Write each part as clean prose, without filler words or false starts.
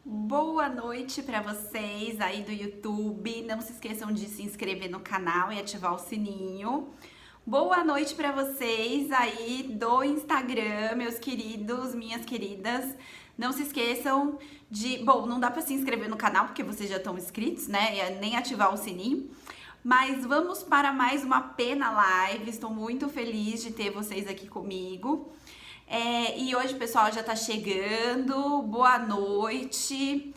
Boa noite para vocês aí do YouTube. Não se esqueçam de se inscrever no canal e ativar o sininho. Boa noite para vocês aí do Instagram, meus queridos, minhas queridas. Não se esqueçam de... Bom, não dá para se inscrever no canal porque vocês já estão inscritos, né? E nem ativar o sininho. Mas vamos para mais uma Pena Live. Estou muito feliz de ter vocês aqui comigo. E hoje o pessoal já tá chegando. Boa noite,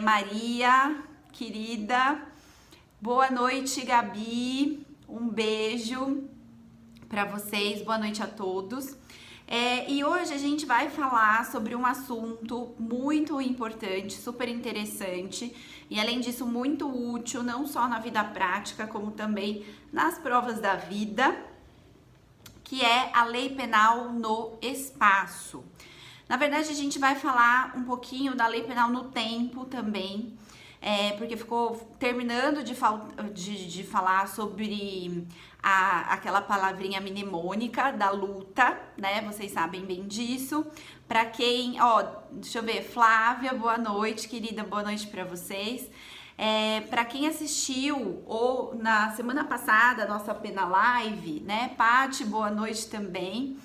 Maria, querida. Boa noite, Gabi. Um beijo para vocês. Boa noite a todos. E hoje a gente vai falar sobre um assunto muito importante, super interessante e, além disso, muito útil, não só na vida prática, como também nas provas da vida, que é a lei penal no espaço. Na verdade, a gente vai falar um pouquinho da lei penal no tempo também, porque ficou terminando de falar sobre aquela palavrinha mnemônica da luta, né? Vocês sabem bem disso. Para quem, deixa eu ver, Flávia, boa noite, querida, boa noite para vocês. Para quem assistiu ou na semana passada a nossa Pena Live, né? Pati, boa noite também.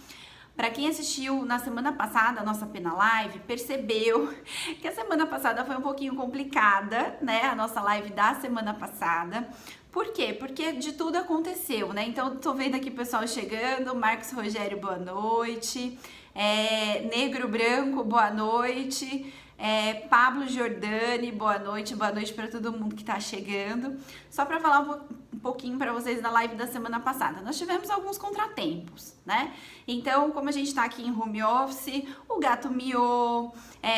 Para quem assistiu na semana passada a nossa Pena Live, percebeu que a semana passada foi um pouquinho complicada, né? A nossa live da semana passada. Por quê? Porque de tudo aconteceu, né? Então, tô vendo aqui o pessoal chegando. Marcos Rogério, boa noite. Negro Branco, boa noite. Pablo Giordani, boa noite para todo mundo que tá chegando. Só para falar um pouquinho para vocês da live da semana passada. Nós tivemos alguns contratempos, né? Então, como a gente tá aqui em home office, o gato miou,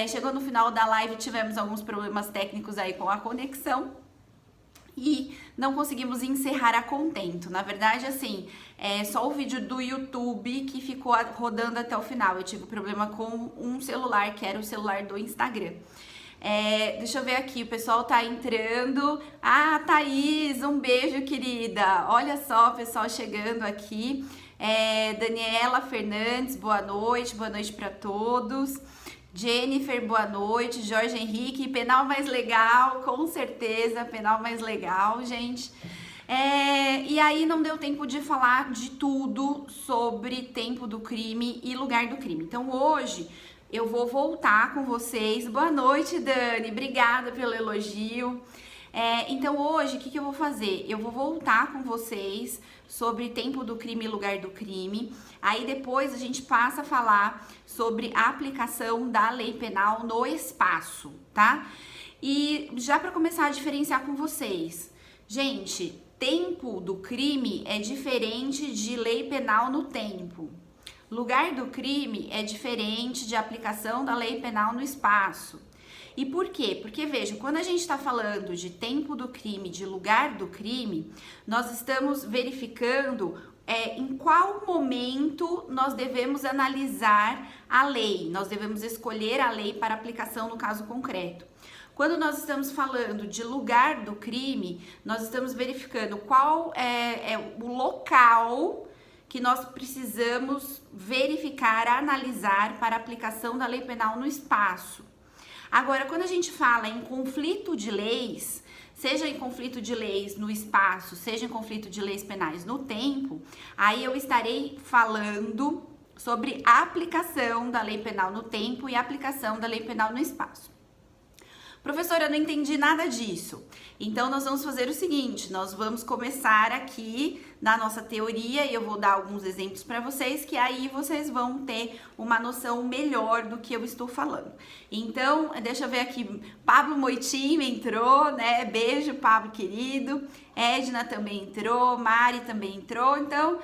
chegou no final da live, tivemos alguns problemas técnicos aí com a conexão e não conseguimos encerrar a contento. Na verdade, assim, só o vídeo do YouTube que ficou rodando até o final. Eu tive problema com um celular, que era o celular do Instagram. Deixa eu ver aqui, o pessoal tá entrando. Ah, Thaís, um beijo, querida. Olha só o pessoal chegando aqui. Daniela Fernandes, boa noite para todos. Jennifer, boa noite. Jorge Henrique, penal mais legal, com certeza, penal mais legal, gente. E aí não deu tempo de falar de tudo sobre tempo do crime e lugar do crime. Então hoje eu vou voltar com vocês. Boa noite, Dani, obrigada pelo elogio. Então hoje o que eu vou fazer? Eu vou voltar com vocês sobre tempo do crime e lugar do crime. Aí depois a gente passa a falar sobre a aplicação da lei penal no espaço, tá? E já para começar a diferenciar com vocês, gente, tempo do crime é diferente de lei penal no tempo. Lugar do crime é diferente de aplicação da lei penal no espaço. E por quê? Porque, veja, quando a gente está falando de tempo do crime, de lugar do crime, nós estamos verificando em qual momento nós devemos analisar a lei, nós devemos escolher a lei para aplicação no caso concreto. Quando nós estamos falando de lugar do crime, nós estamos verificando qual é o local que nós precisamos verificar, analisar para aplicação da lei penal no espaço. Agora, quando a gente fala em conflito de leis, seja em conflito de leis no espaço, seja em conflito de leis penais no tempo, aí eu estarei falando sobre a aplicação da lei penal no tempo e a aplicação da lei penal no espaço. Professora, eu não entendi nada disso. Então, nós vamos fazer o seguinte, nós vamos começar aqui na nossa teoria e eu vou dar alguns exemplos para vocês, que aí vocês vão ter uma noção melhor do que eu estou falando. Então, deixa eu ver aqui, Pablo Moitinho entrou, né? Beijo, Pablo querido. Edna também entrou, Mari também entrou. Então,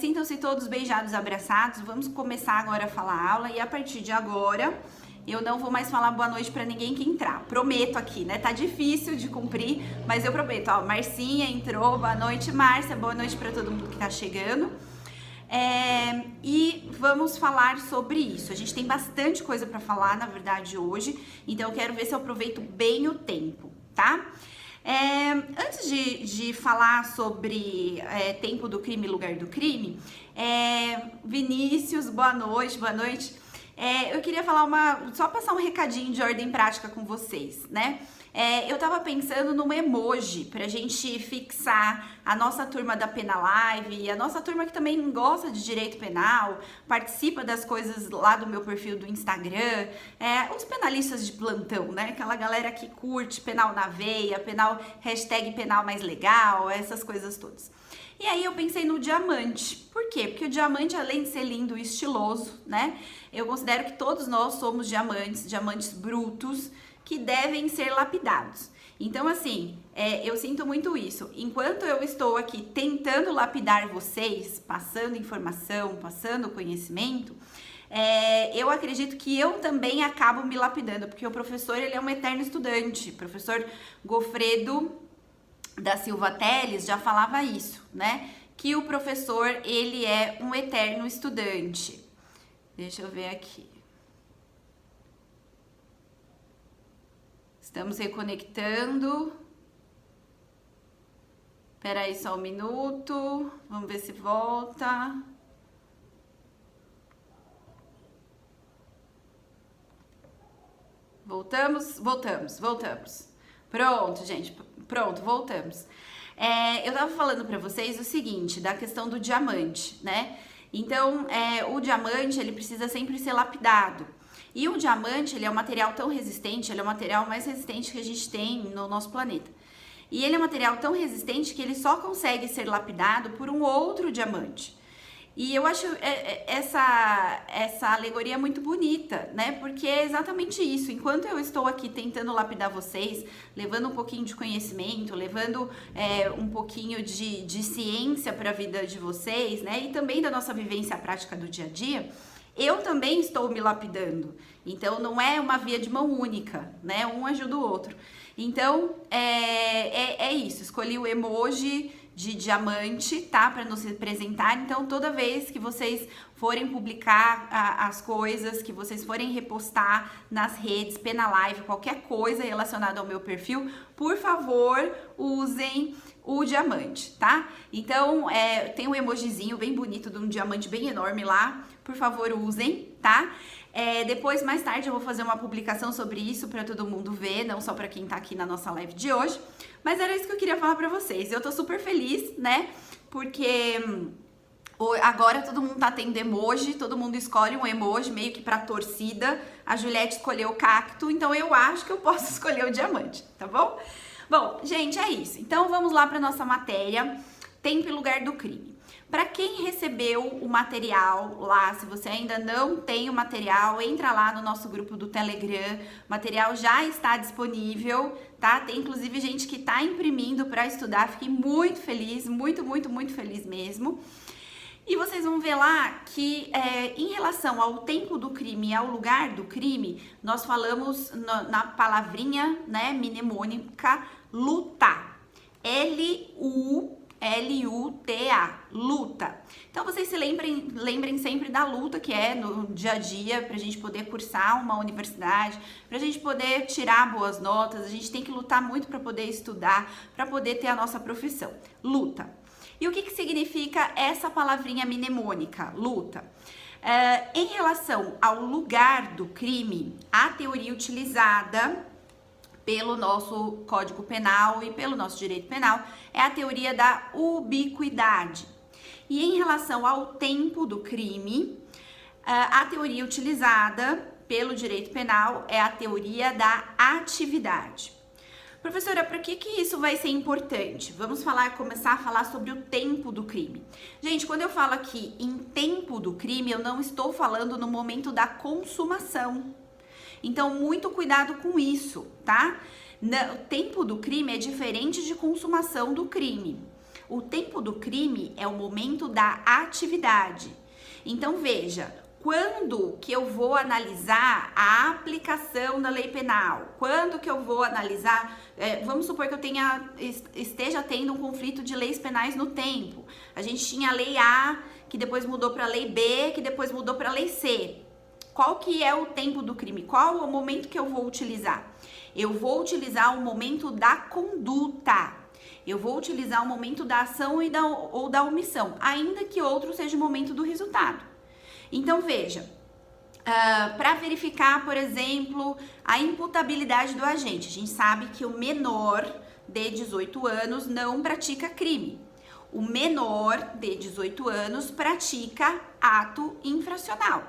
sintam-se todos beijados, abraçados. Vamos começar agora a falar a aula e a partir de agora eu não vou mais falar boa noite pra ninguém que entrar. Prometo aqui, né? Tá difícil de cumprir, mas eu prometo. Ó, Marcinha entrou. Boa noite, Márcia. Boa noite pra todo mundo que tá chegando. E vamos falar sobre isso. A gente tem bastante coisa pra falar, na verdade, hoje. Então, eu quero ver se eu aproveito bem o tempo, tá? Antes de falar sobre tempo do crime e lugar do crime, Vinícius, boa noite, boa noite. Eu queria falar só passar um recadinho de ordem prática com vocês, né? Eu tava pensando num emoji pra gente fixar a nossa turma da Pena Live e a nossa turma que também gosta de direito penal, participa das coisas lá do meu perfil do Instagram, os penalistas de plantão, né? Aquela galera que curte penal na veia, penal, hashtag penal mais legal, essas coisas todas. E aí eu pensei no diamante. Por quê? Porque o diamante, além de ser lindo e estiloso, né? Eu considero que todos nós somos diamantes brutos, que devem ser lapidados. Então, assim, eu sinto muito isso. Enquanto eu estou aqui tentando lapidar vocês, passando informação, passando conhecimento, eu acredito que eu também acabo me lapidando, porque o professor, ele é um eterno estudante. O professor Gofredo da Silva Teles já falava isso, né? Que o professor, ele é um eterno estudante. Deixa eu ver aqui. Estamos reconectando. Espera aí só um minuto. Vamos ver se volta. Voltamos? Voltamos. Pronto, gente. Pronto, voltamos. Eu tava falando pra vocês o seguinte, da questão do diamante, né? Então, o diamante, ele precisa sempre ser lapidado. E o diamante, ele é um material tão resistente, ele é o material mais resistente que a gente tem no nosso planeta. E ele é um material tão resistente que ele só consegue ser lapidado por um outro diamante. E eu acho essa alegoria muito bonita, né? Porque é exatamente isso. Enquanto eu estou aqui tentando lapidar vocês, levando um pouquinho de conhecimento, levando um pouquinho de ciência para a vida de vocês, né? E também da nossa vivência prática do dia a dia, eu também estou me lapidando. Então, não é uma via de mão única, né? Um ajuda o outro. Então, é isso. Escolhi o emoji de diamante, tá? Para nos representar. Então, toda vez que vocês forem publicar as coisas, que vocês forem repostar nas redes, Pena Live, qualquer coisa relacionada ao meu perfil, por favor, usem o diamante, tá? Então, tem um emojizinho bem bonito de um diamante bem enorme lá. Por favor, usem, tá? Depois, mais tarde, eu vou fazer uma publicação sobre isso para todo mundo ver, não só para quem tá aqui na nossa live de hoje. Mas era isso que eu queria falar para vocês. Eu tô super feliz, né? Porque agora todo mundo tá tendo emoji, todo mundo escolhe um emoji meio que pra torcida. A Juliette escolheu o cacto, então eu acho que eu posso escolher o diamante, tá bom? Bom, gente, é isso. Então vamos lá para nossa matéria, tempo e lugar do crime. Para quem recebeu o material lá, se você ainda não tem o material, entra lá no nosso grupo do Telegram. O material já está disponível, tá? Tem inclusive gente que tá imprimindo para estudar. Fiquei muito feliz, muito feliz mesmo. E vocês vão ver lá que em relação ao tempo do crime e ao lugar do crime, nós falamos na palavrinha, né, mnemônica, luta. L-U-T-A, luta. Então, vocês se lembrem sempre da luta que é no dia a dia, pra gente poder cursar uma universidade, pra gente poder tirar boas notas, a gente tem que lutar muito para poder estudar, para poder ter a nossa profissão. Luta. E o que significa essa palavrinha mnemônica, luta? Em relação ao lugar do crime, a teoria utilizada pelo nosso Código Penal e pelo nosso direito penal é a teoria da ubiquidade. E em relação ao tempo do crime, a teoria utilizada pelo direito penal é a teoria da atividade. Professora, por que isso vai ser importante? Vamos começar a falar sobre o tempo do crime. Gente, quando eu falo aqui em tempo do crime, eu não estou falando no momento da consumação. Então, muito cuidado com isso, tá? O tempo do crime é diferente de consumação do crime. O tempo do crime é o momento da atividade. Então, veja, quando que eu vou analisar a aplicação da lei penal? Quando que eu vou analisar, vamos supor que eu esteja tendo um conflito de leis penais no tempo. A gente tinha a lei A, que depois mudou para a lei B, que depois mudou para a lei C. Qual que é o tempo do crime? Qual é o momento que eu vou utilizar? Eu vou utilizar o momento da conduta. Eu vou utilizar o momento da ação ou da omissão, ainda que outro seja o momento do resultado. Então, veja, para verificar, por exemplo, a imputabilidade do agente. A gente sabe que o menor de 18 anos não pratica crime. O menor de 18 anos pratica ato infracional.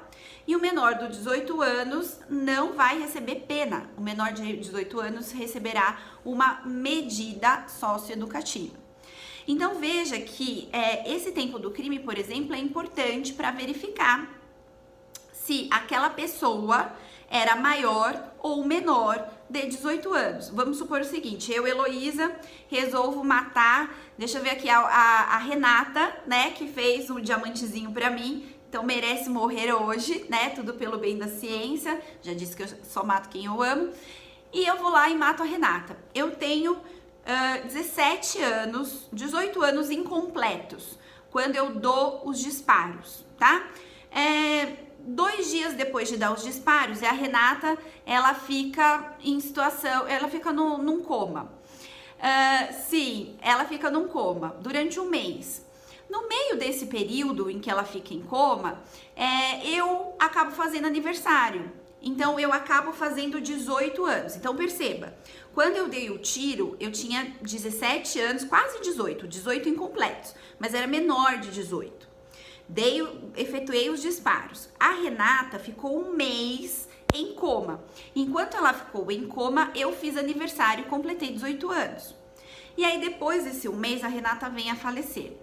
E o menor de 18 anos não vai receber pena. O menor de 18 anos receberá uma medida socioeducativa. Então veja que esse tempo do crime, por exemplo, é importante para verificar se aquela pessoa era maior ou menor de 18 anos. Vamos supor o seguinte, eu, Heloísa, resolvo matar, deixa eu ver aqui, a Renata, né, que fez um diamantezinho pra mim, então merece morrer hoje, né, tudo pelo bem da ciência, já disse que eu só mato quem eu amo, e eu vou lá e mato a Renata. Eu tenho 17 anos, 18 anos incompletos, quando eu dou os disparos, tá? 2 dias depois de dar os disparos, a Renata, ela fica em situação, ela fica num coma. Sim, ela fica num coma durante um mês. No meio desse período em que ela fica em coma, eu acabo fazendo aniversário. Então, eu acabo fazendo 18 anos. Então, perceba, quando eu dei o tiro, eu tinha 17 anos, quase 18 incompletos, mas era menor de 18. Efetuei os disparos. A Renata ficou um mês em coma. Enquanto ela ficou em coma, eu fiz aniversário e completei 18 anos. E aí, depois desse um mês, a Renata vem a falecer.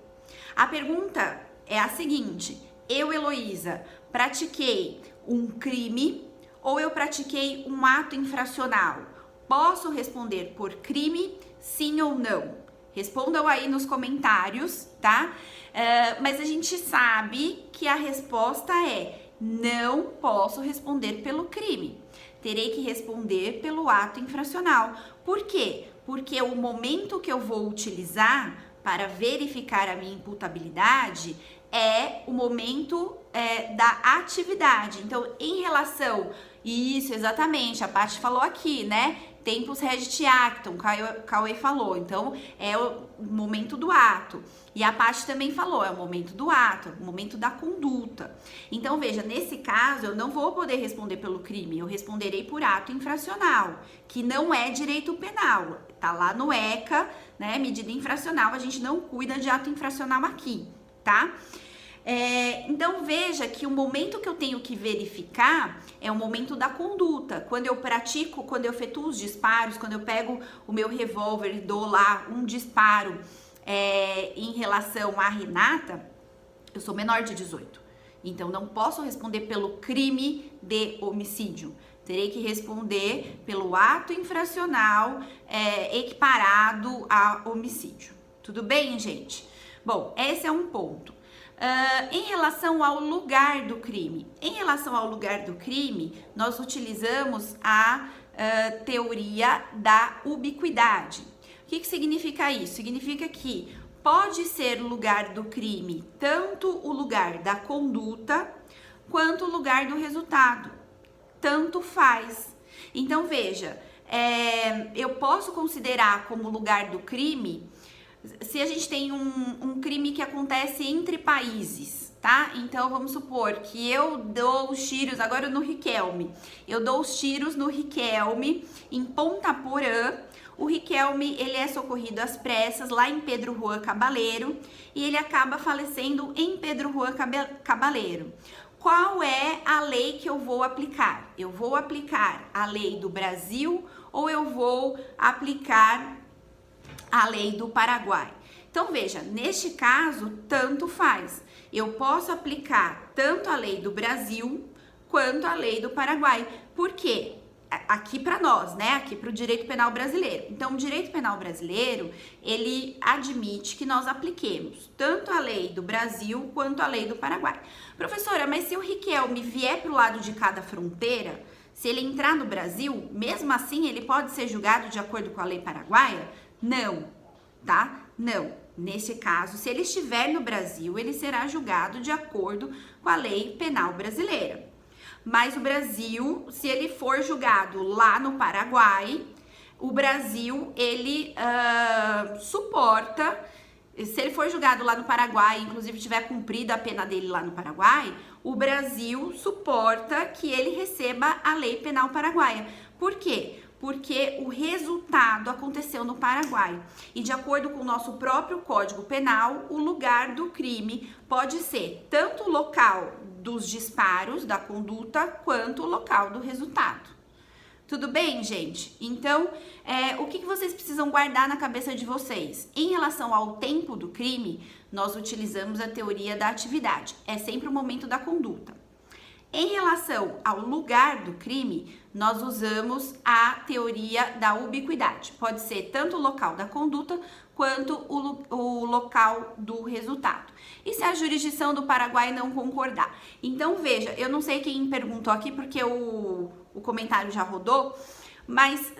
A pergunta é a seguinte: eu, Heloísa, pratiquei um crime ou eu pratiquei um ato infracional? Posso responder por crime, sim ou não? Respondam aí nos comentários, tá? Mas a gente sabe que a resposta é: não posso responder pelo crime. Terei que responder pelo ato infracional. Por quê? Porque o momento que eu vou utilizar para verificar a minha imputabilidade é o momento da atividade. Então, em relação... Isso, exatamente, a Paty falou aqui, né? Tempus regit actum, Cauê falou. Então, é o momento do ato. E a Paty também falou, é o momento do ato, o momento da conduta. Então, veja, nesse caso, eu não vou poder responder pelo crime, eu responderei por ato infracional, que não é direito penal. Tá lá no ECA, né? Medida infracional, a gente não cuida de ato infracional aqui, tá? Então veja que o momento que eu tenho que verificar é o momento da conduta. Quando eu pratico, quando eu efetuo os disparos, quando eu pego o meu revólver e dou lá um disparo em relação à Renata, eu sou menor de 18. Então não posso responder pelo crime de homicídio. Terei que responder pelo ato infracional equiparado a homicídio. Tudo bem, gente? Bom, esse é um ponto. Em relação ao lugar do crime. Em relação ao lugar do crime, nós utilizamos a teoria da ubiquidade. O que significa isso? Significa que pode ser lugar do crime tanto o lugar da conduta quanto o lugar do resultado. Tanto faz. Então, veja, eu posso considerar como lugar do crime se a gente tem um crime que acontece entre países, tá? Então, vamos supor que eu dou os tiros, agora no Riquelme, eu dou os tiros no Riquelme, em Ponta Porã. O Riquelme, ele é socorrido às pressas lá em Pedro Juan Cabaleiro e ele acaba falecendo em Pedro Juan Cabaleiro. Qual é a lei que eu vou aplicar? Eu vou aplicar a lei do Brasil ou eu vou aplicar a lei do Paraguai? Então, veja, neste caso, tanto faz. Eu posso aplicar tanto a lei do Brasil quanto a lei do Paraguai. Por quê? Aqui para nós, né? Aqui para o direito penal brasileiro. Então, o direito penal brasileiro, ele admite que nós apliquemos tanto a lei do Brasil quanto a lei do Paraguai. Professora, mas se o Riquelme vier para o lado de cada fronteira, se ele entrar no Brasil, mesmo assim ele pode ser julgado de acordo com a lei paraguaia? Não, tá? Não. Nesse caso, se ele estiver no Brasil, ele será julgado de acordo com a lei penal brasileira. Mas o Brasil, se ele for julgado lá no Paraguai, o Brasil, ele suporta se ele for julgado lá no Paraguai, inclusive tiver cumprido a pena dele lá no Paraguai, o Brasil suporta que ele receba a lei penal paraguaia. Por quê? Porque o resultado aconteceu no Paraguai. E de acordo com o nosso próprio Código Penal, o lugar do crime pode ser tanto o local dos disparos, da conduta, quanto o local do resultado. Tudo bem, gente? Então, o que vocês precisam guardar na cabeça de vocês? Em relação ao tempo do crime, nós utilizamos a teoria da atividade. É sempre o momento da conduta. Em relação ao lugar do crime, nós usamos a teoria da ubiquidade. Pode ser tanto o local da conduta quanto o local do resultado. E se a jurisdição do Paraguai não concordar? Então, veja, eu não sei quem perguntou aqui porque o comentário já rodou, mas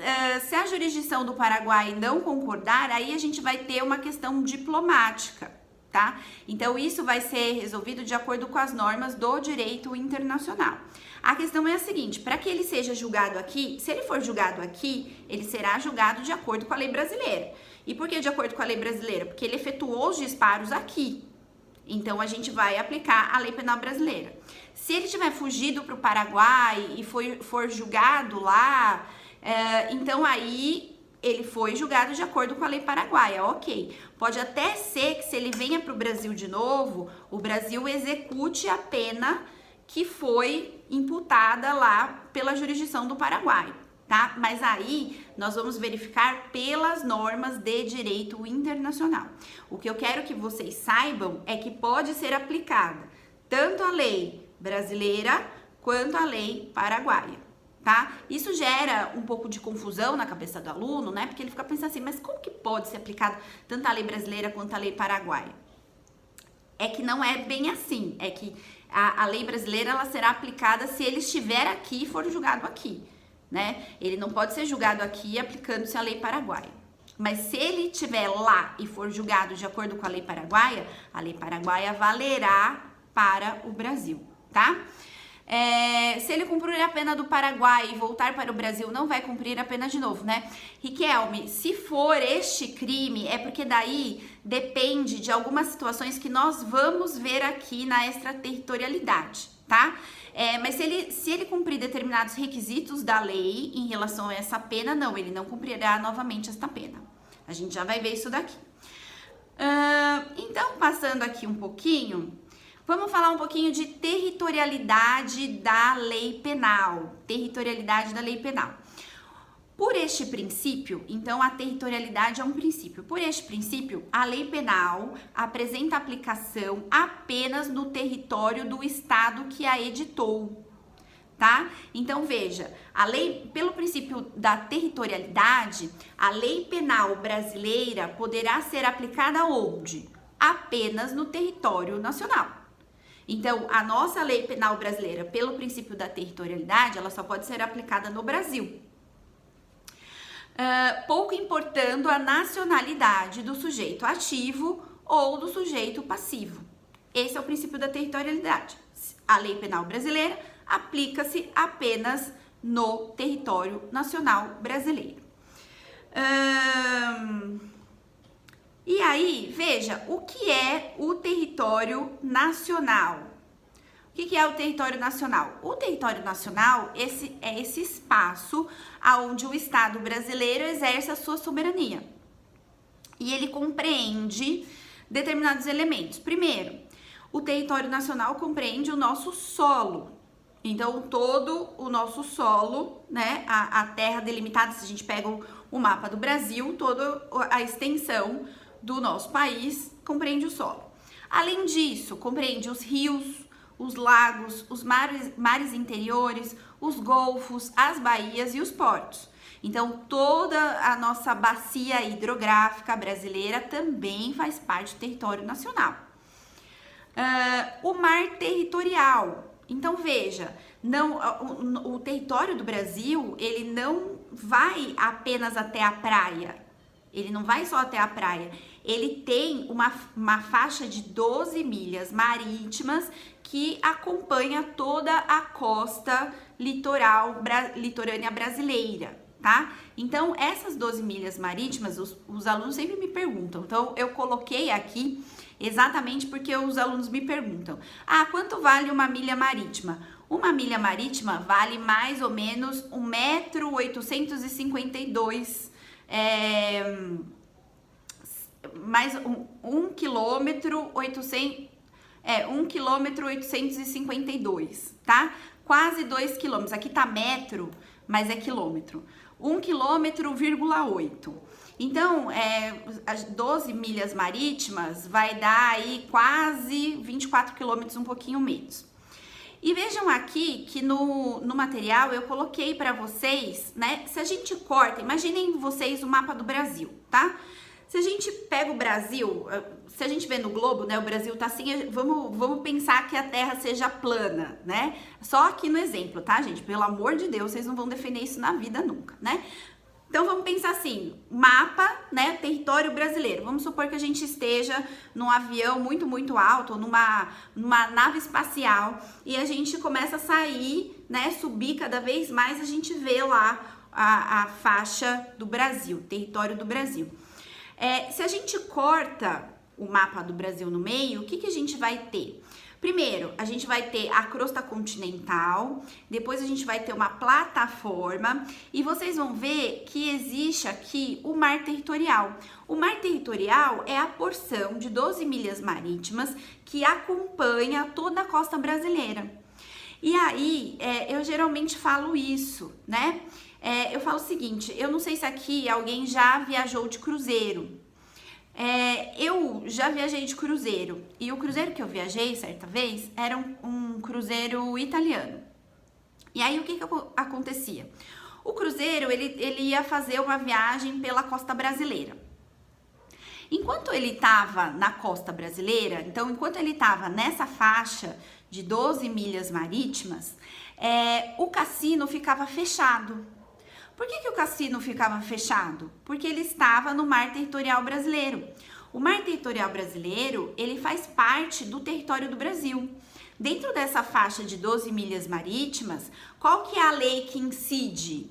se a jurisdição do Paraguai não concordar, aí a gente vai ter uma questão diplomática, tá? Então, isso vai ser resolvido de acordo com as normas do direito internacional. A questão é a seguinte, para que ele seja julgado aqui, se ele for julgado aqui, ele será julgado de acordo com a lei brasileira. E por que de acordo com a lei brasileira? Porque ele efetuou os disparos aqui. Então, a gente vai aplicar a lei penal brasileira. Se ele tiver fugido para o Paraguai e for julgado lá, então aí ele foi julgado de acordo com a lei paraguaia, ok. Pode até ser que se ele venha para o Brasil de novo, o Brasil execute a pena que foi imputada lá pela jurisdição do Paraguai, tá? Mas aí nós vamos verificar pelas normas de direito internacional. O que eu quero que vocês saibam é que pode ser aplicada tanto a lei brasileira quanto a lei paraguaia, tá? Isso gera um pouco de confusão na cabeça do aluno, né? Porque ele fica pensando assim, mas como que pode ser aplicado tanto a lei brasileira quanto a lei paraguaia? É que não é bem assim, é que a lei brasileira ela será aplicada se ele estiver aqui e for julgado aqui, né? Ele não pode ser julgado aqui aplicando-se a lei paraguaia. Mas se ele estiver lá e for julgado de acordo com a lei paraguaia valerá para o Brasil, tá? Se ele cumprir a pena do Paraguai e voltar para o Brasil, não vai cumprir a pena de novo, né? Riquelme, se for este crime, é porque daí depende de algumas situações que nós vamos ver aqui na extraterritorialidade, tá? Mas se ele cumprir determinados requisitos da lei em relação a essa pena, não, ele não cumprirá novamente esta pena. A gente já vai ver isso daqui. Então, passando aqui um pouquinho, vamos falar um pouquinho de territorialidade da lei penal. Territorialidade da lei penal. Por este princípio, então a territorialidade é um princípio. Por este princípio, a lei penal apresenta aplicação apenas no território do estado que a editou, tá? Então veja, a lei, pelo princípio da territorialidade, a lei penal brasileira poderá ser aplicada onde? Apenas no território nacional. Então, a nossa lei penal brasileira, pelo princípio da territorialidade, ela só pode ser aplicada no Brasil. Pouco importando a nacionalidade do sujeito ativo ou do sujeito passivo. Esse é o princípio da territorialidade. A lei penal brasileira aplica-se apenas no território nacional brasileiro. E aí, veja, o que é o território nacional? O que é o território nacional? O território nacional é esse espaço onde o Estado brasileiro exerce a sua soberania. E ele compreende determinados elementos. Primeiro, o território nacional compreende o nosso solo. Então, todo o nosso solo, né, a terra delimitada, se a gente pega o mapa do Brasil, toda a extensão do nosso país compreende o solo. Além disso, compreende os rios, os lagos, os mares interiores, os golfos, as baías e os portos. Então, toda a nossa bacia hidrográfica brasileira também faz parte do território nacional. O mar territorial. Então, veja, o território do Brasil, ele não vai apenas até a praia. Ele não vai só até a praia. Ele tem uma faixa de 12 milhas marítimas que acompanha toda a costa litorânea brasileira, tá? Então, essas 12 milhas marítimas, os alunos sempre me perguntam. Então, eu coloquei aqui exatamente porque os alunos me perguntam. Ah, quanto vale uma milha marítima? Uma milha marítima vale mais ou menos 1,852 m, mais 1 quilômetro 852, tá? Quase 2 quilômetros. Aqui tá metro, mas é quilômetro. 1 quilômetro,8. Então, as 12 milhas marítimas vai dar aí quase 24 quilômetros, um pouquinho menos. E vejam aqui que no material eu coloquei para vocês, né? Se a gente corta, imaginem vocês o mapa do Brasil, tá? Se a gente pega o Brasil, se a gente vê no globo, né, o Brasil tá assim, vamos pensar que a Terra seja plana, né? Só aqui no exemplo, tá, gente? Pelo amor de Deus, vocês não vão defender isso na vida nunca, né? Então, vamos pensar assim, mapa, né, território brasileiro. Vamos supor que a gente esteja num avião muito, muito alto, ou numa nave espacial, e a gente começa a sair, né, subir cada vez mais, a gente vê lá a faixa do Brasil, território do Brasil. Se a gente corta o mapa do Brasil no meio, o que a gente vai ter? Primeiro, a gente vai ter a crosta continental, depois a gente vai ter uma plataforma e vocês vão ver que existe aqui o mar territorial. O mar territorial é a porção de 12 milhas marítimas que acompanha toda a costa brasileira. E aí, eu geralmente falo isso, né? Eu falo o seguinte, eu não sei se aqui alguém já viajou de cruzeiro. Eu já viajei de cruzeiro e o cruzeiro que eu viajei certa vez era um cruzeiro italiano. E aí o que acontecia? O cruzeiro ele ia fazer uma viagem pela costa brasileira. Enquanto ele estava na costa brasileira, então enquanto ele estava nessa faixa de 12 milhas marítimas, o cassino ficava fechado. Por que o cassino ficava fechado? Porque ele estava no mar territorial brasileiro. O mar territorial brasileiro, ele faz parte do território do Brasil. Dentro dessa faixa de 12 milhas marítimas, qual que é a lei que incide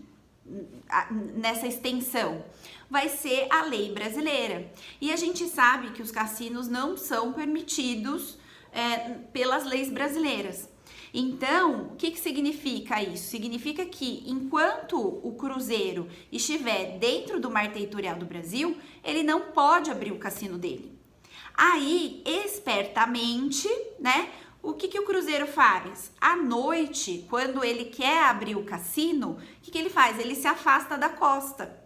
nessa extensão? Vai ser a lei brasileira. E a gente sabe que os cassinos não são permitidos pelas leis brasileiras. Então, o que significa isso? Significa que enquanto o cruzeiro estiver dentro do mar territorial do Brasil, ele não pode abrir o cassino dele. Aí, espertamente, né, o que o cruzeiro faz? À noite, quando ele quer abrir o cassino, o que ele faz? Ele se afasta da costa.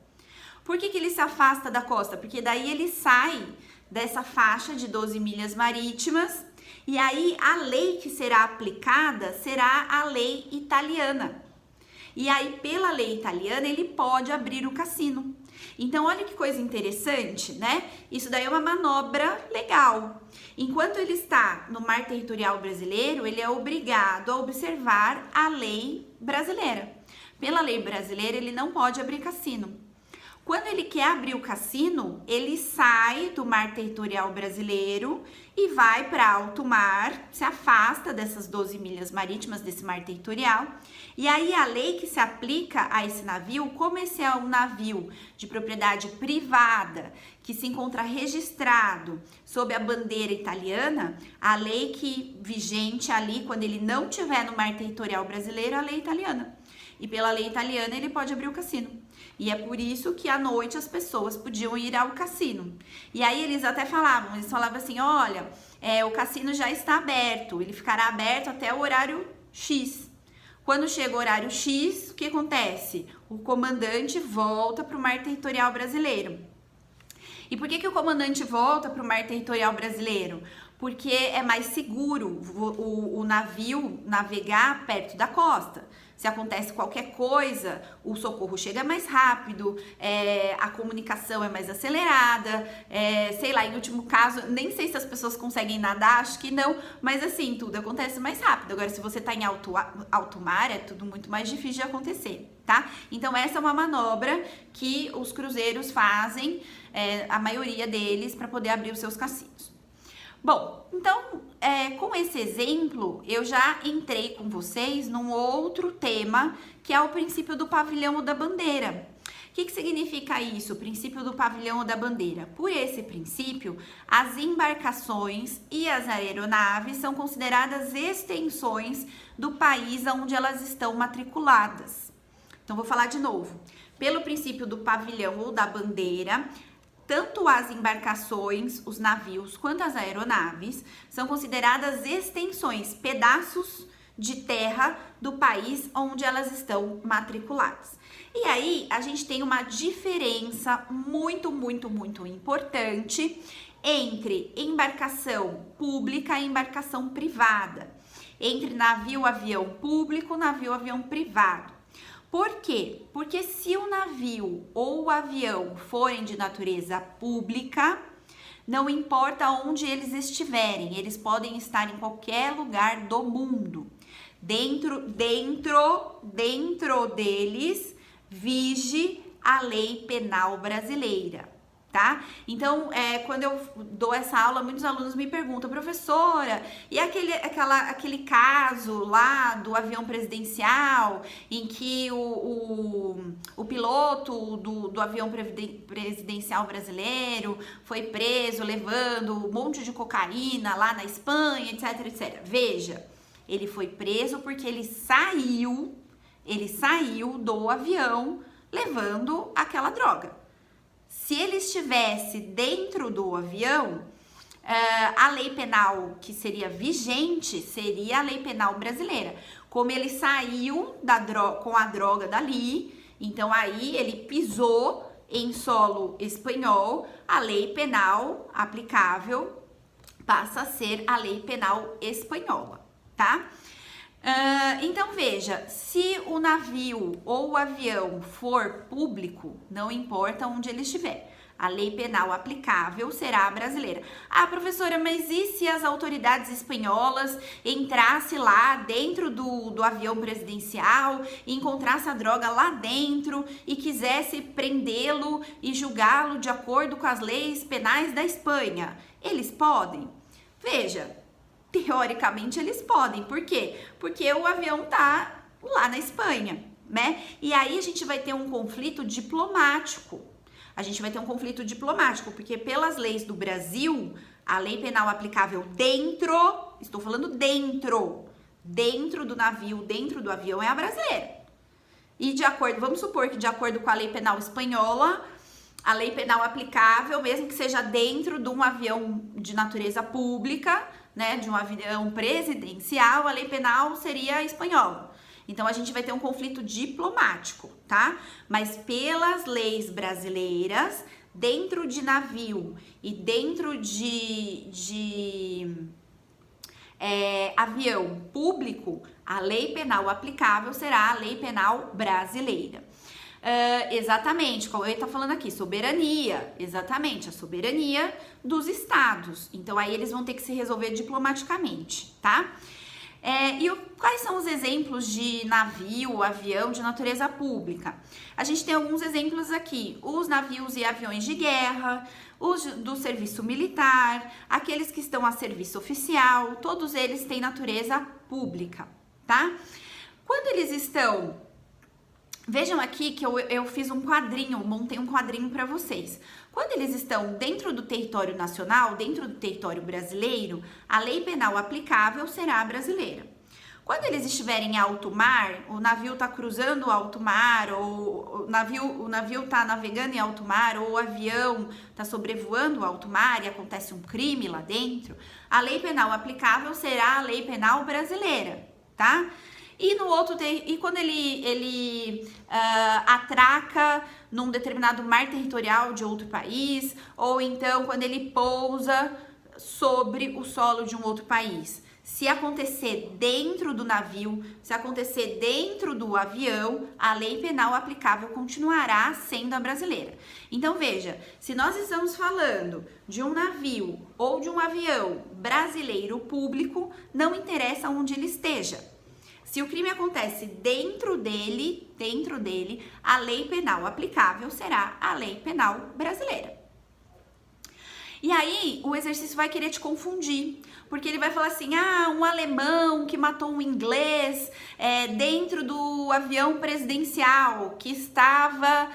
Por que ele se afasta da costa? Porque daí ele sai dessa faixa de 12 milhas marítimas. E aí, a lei que será aplicada será a lei italiana. E aí, pela lei italiana, ele pode abrir o cassino. Então, olha que coisa interessante, né? Isso daí é uma manobra legal. Enquanto ele está no mar territorial brasileiro, ele é obrigado a observar a lei brasileira. Pela lei brasileira, ele não pode abrir cassino. Quando ele quer abrir o cassino, ele sai do mar territorial brasileiro e vai para alto mar, se afasta dessas 12 milhas marítimas desse mar territorial. E aí a lei que se aplica a esse navio, como esse é um navio de propriedade privada, que se encontra registrado sob a bandeira italiana, a lei que vigente ali, quando ele não estiver no mar territorial brasileiro, é a lei italiana. E pela lei italiana ele pode abrir o cassino. E é por isso que à noite as pessoas podiam ir ao cassino. E aí eles até falavam, assim, olha, o cassino já está aberto, ele ficará aberto até o horário X. Quando chega o horário X, o que acontece? O comandante volta para o mar territorial brasileiro. E por que o comandante volta para o mar territorial brasileiro? Porque é mais seguro o navio navegar perto da costa. Se acontece qualquer coisa, o socorro chega mais rápido, a comunicação é mais acelerada, sei lá, em último caso, nem sei se as pessoas conseguem nadar, acho que não, mas assim, tudo acontece mais rápido. Agora, se você tá em alto mar, é tudo muito mais difícil de acontecer, tá? Então, essa é uma manobra que os cruzeiros fazem, a maioria deles, para poder abrir os seus cassinos. Bom, então, com esse exemplo, eu já entrei com vocês num outro tema, que é o princípio do pavilhão ou da bandeira. que significa isso? O princípio do pavilhão ou da bandeira. Por esse princípio, as embarcações e as aeronaves são consideradas extensões do país onde elas estão matriculadas. Então, vou falar de novo. Pelo princípio do pavilhão ou da bandeira, tanto as embarcações, os navios, quanto as aeronaves são consideradas extensões, pedaços de terra do país onde elas estão matriculadas. E aí, a gente tem uma diferença muito importante entre embarcação pública e embarcação privada, entre navio, avião público, navio, avião privado. Por quê? Porque se o navio ou o avião forem de natureza pública, não importa onde eles estiverem, eles podem estar em qualquer lugar do mundo. Dentro deles, vige a lei penal brasileira, tá? Então, quando eu dou essa aula, muitos alunos me perguntam, professora, e aquele caso lá do avião presidencial, em que o piloto do avião presidencial brasileiro foi preso levando um monte de cocaína lá na Espanha, etc, etc. Veja, ele foi preso porque ele saiu do avião levando aquela droga. Se ele estivesse dentro do avião, a lei penal que seria vigente seria a lei penal brasileira. Como ele saiu com a droga dali, então aí ele pisou em solo espanhol, a lei penal aplicável passa a ser a lei penal espanhola, tá? Então veja, se o navio ou o avião for público, não importa onde ele estiver, a lei penal aplicável será a brasileira. Ah, professora, mas e se as autoridades espanholas entrassem lá dentro do avião presidencial, encontrasse a droga lá dentro e quisesse prendê-lo e julgá-lo de acordo com as leis penais da Espanha? Eles podem? Veja, teoricamente eles podem. Por quê? Porque o avião tá lá na Espanha, né? E aí a gente vai ter um conflito diplomático. Porque pelas leis do Brasil, a lei penal aplicável estou falando dentro do navio, dentro do avião é a brasileira. E vamos supor que de acordo com a lei penal espanhola, a lei penal aplicável, mesmo que seja dentro de um avião de natureza pública, né, de um avião presidencial, a lei penal seria espanhola. Então, a gente vai ter um conflito diplomático, tá? Mas pelas leis brasileiras, dentro de navio e dentro de avião público, a lei penal aplicável será a lei penal brasileira. Exatamente, como eu estou falando aqui, soberania, exatamente, a soberania dos estados. Então, aí eles vão ter que se resolver diplomaticamente, tá? Quais são os exemplos de navio, avião de natureza pública? A gente tem alguns exemplos aqui, os navios e aviões de guerra, os do serviço militar, aqueles que estão a serviço oficial, todos eles têm natureza pública, tá? Quando eles estão... Vejam aqui que eu fiz um quadrinho, montei um quadrinho para vocês. Quando eles estão dentro do território nacional, dentro do território brasileiro, a lei penal aplicável será a brasileira. Quando eles estiverem em alto mar, o navio está cruzando o alto mar, ou o navio está navegando em alto mar, ou o avião está sobrevoando o alto mar e acontece um crime lá dentro, a lei penal aplicável será a lei penal brasileira, tá? E quando ele atraca num determinado mar territorial de outro país, ou então quando ele pousa sobre o solo de um outro país, se acontecer dentro do navio, se acontecer dentro do avião, a lei penal aplicável continuará sendo a brasileira. Então veja, se nós estamos falando de um navio ou de um avião brasileiro público, não interessa onde ele esteja. Se o crime acontece dentro dele, a lei penal aplicável será a lei penal brasileira. E aí, o exercício vai querer te confundir, porque ele vai falar assim, um alemão que matou um inglês dentro do avião presidencial que estava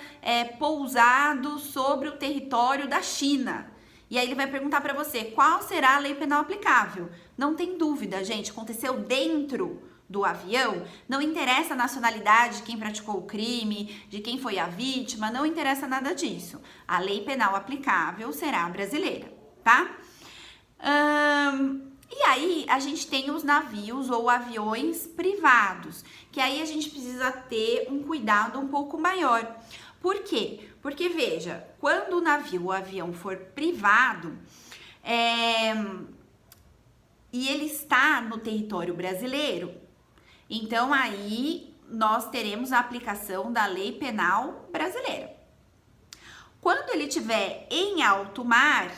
pousado sobre o território da China. E aí ele vai perguntar para você, qual será a lei penal aplicável? Não tem dúvida, gente, aconteceu dentro do avião, não interessa a nacionalidade de quem praticou o crime, de quem foi a vítima, não interessa nada disso. A lei penal aplicável será a brasileira, tá? E aí a gente tem os navios ou aviões privados, que aí a gente precisa ter um cuidado um pouco maior. Por quê? Porque, veja, quando o navio ou avião for privado, e ele está no território brasileiro, então aí nós teremos a aplicação da lei penal brasileira. Quando ele estiver em alto mar,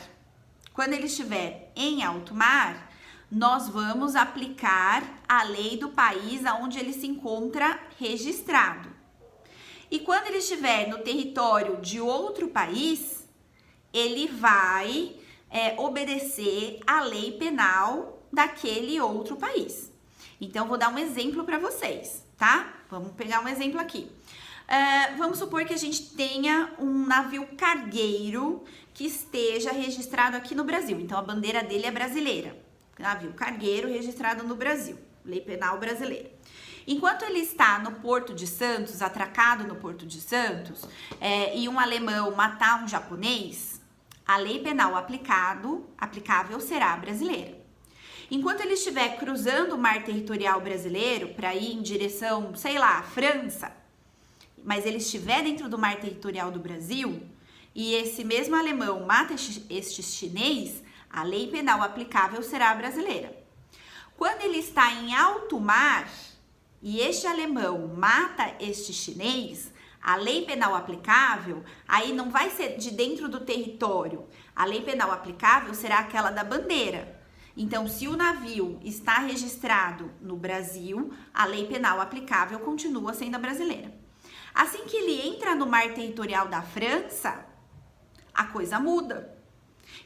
nós vamos aplicar a lei do país onde ele se encontra registrado. E quando ele estiver no território de outro país, ele vai obedecer à lei penal daquele outro país. Então, vou dar um exemplo para vocês, tá? Vamos pegar um exemplo aqui. Vamos supor que a gente tenha um navio cargueiro que esteja registrado aqui no Brasil. Então, a bandeira dele é brasileira. Navio cargueiro registrado no Brasil. Lei penal brasileira. Enquanto ele está no Porto de Santos, atracado no Porto de Santos, e um alemão matar um japonês, a lei penal aplicável será a brasileira. Enquanto ele estiver cruzando o mar territorial brasileiro para ir em direção, sei lá, França, mas ele estiver dentro do mar territorial do Brasil e esse mesmo alemão mata este chinês, a lei penal aplicável será a brasileira. Quando ele está em alto mar e este alemão mata este chinês, a lei penal aplicável aí não vai ser de dentro do território. A lei penal aplicável será aquela da bandeira. Então, se o navio está registrado no Brasil, a lei penal aplicável continua sendo a brasileira. Assim que ele entra no mar territorial da França, a coisa muda.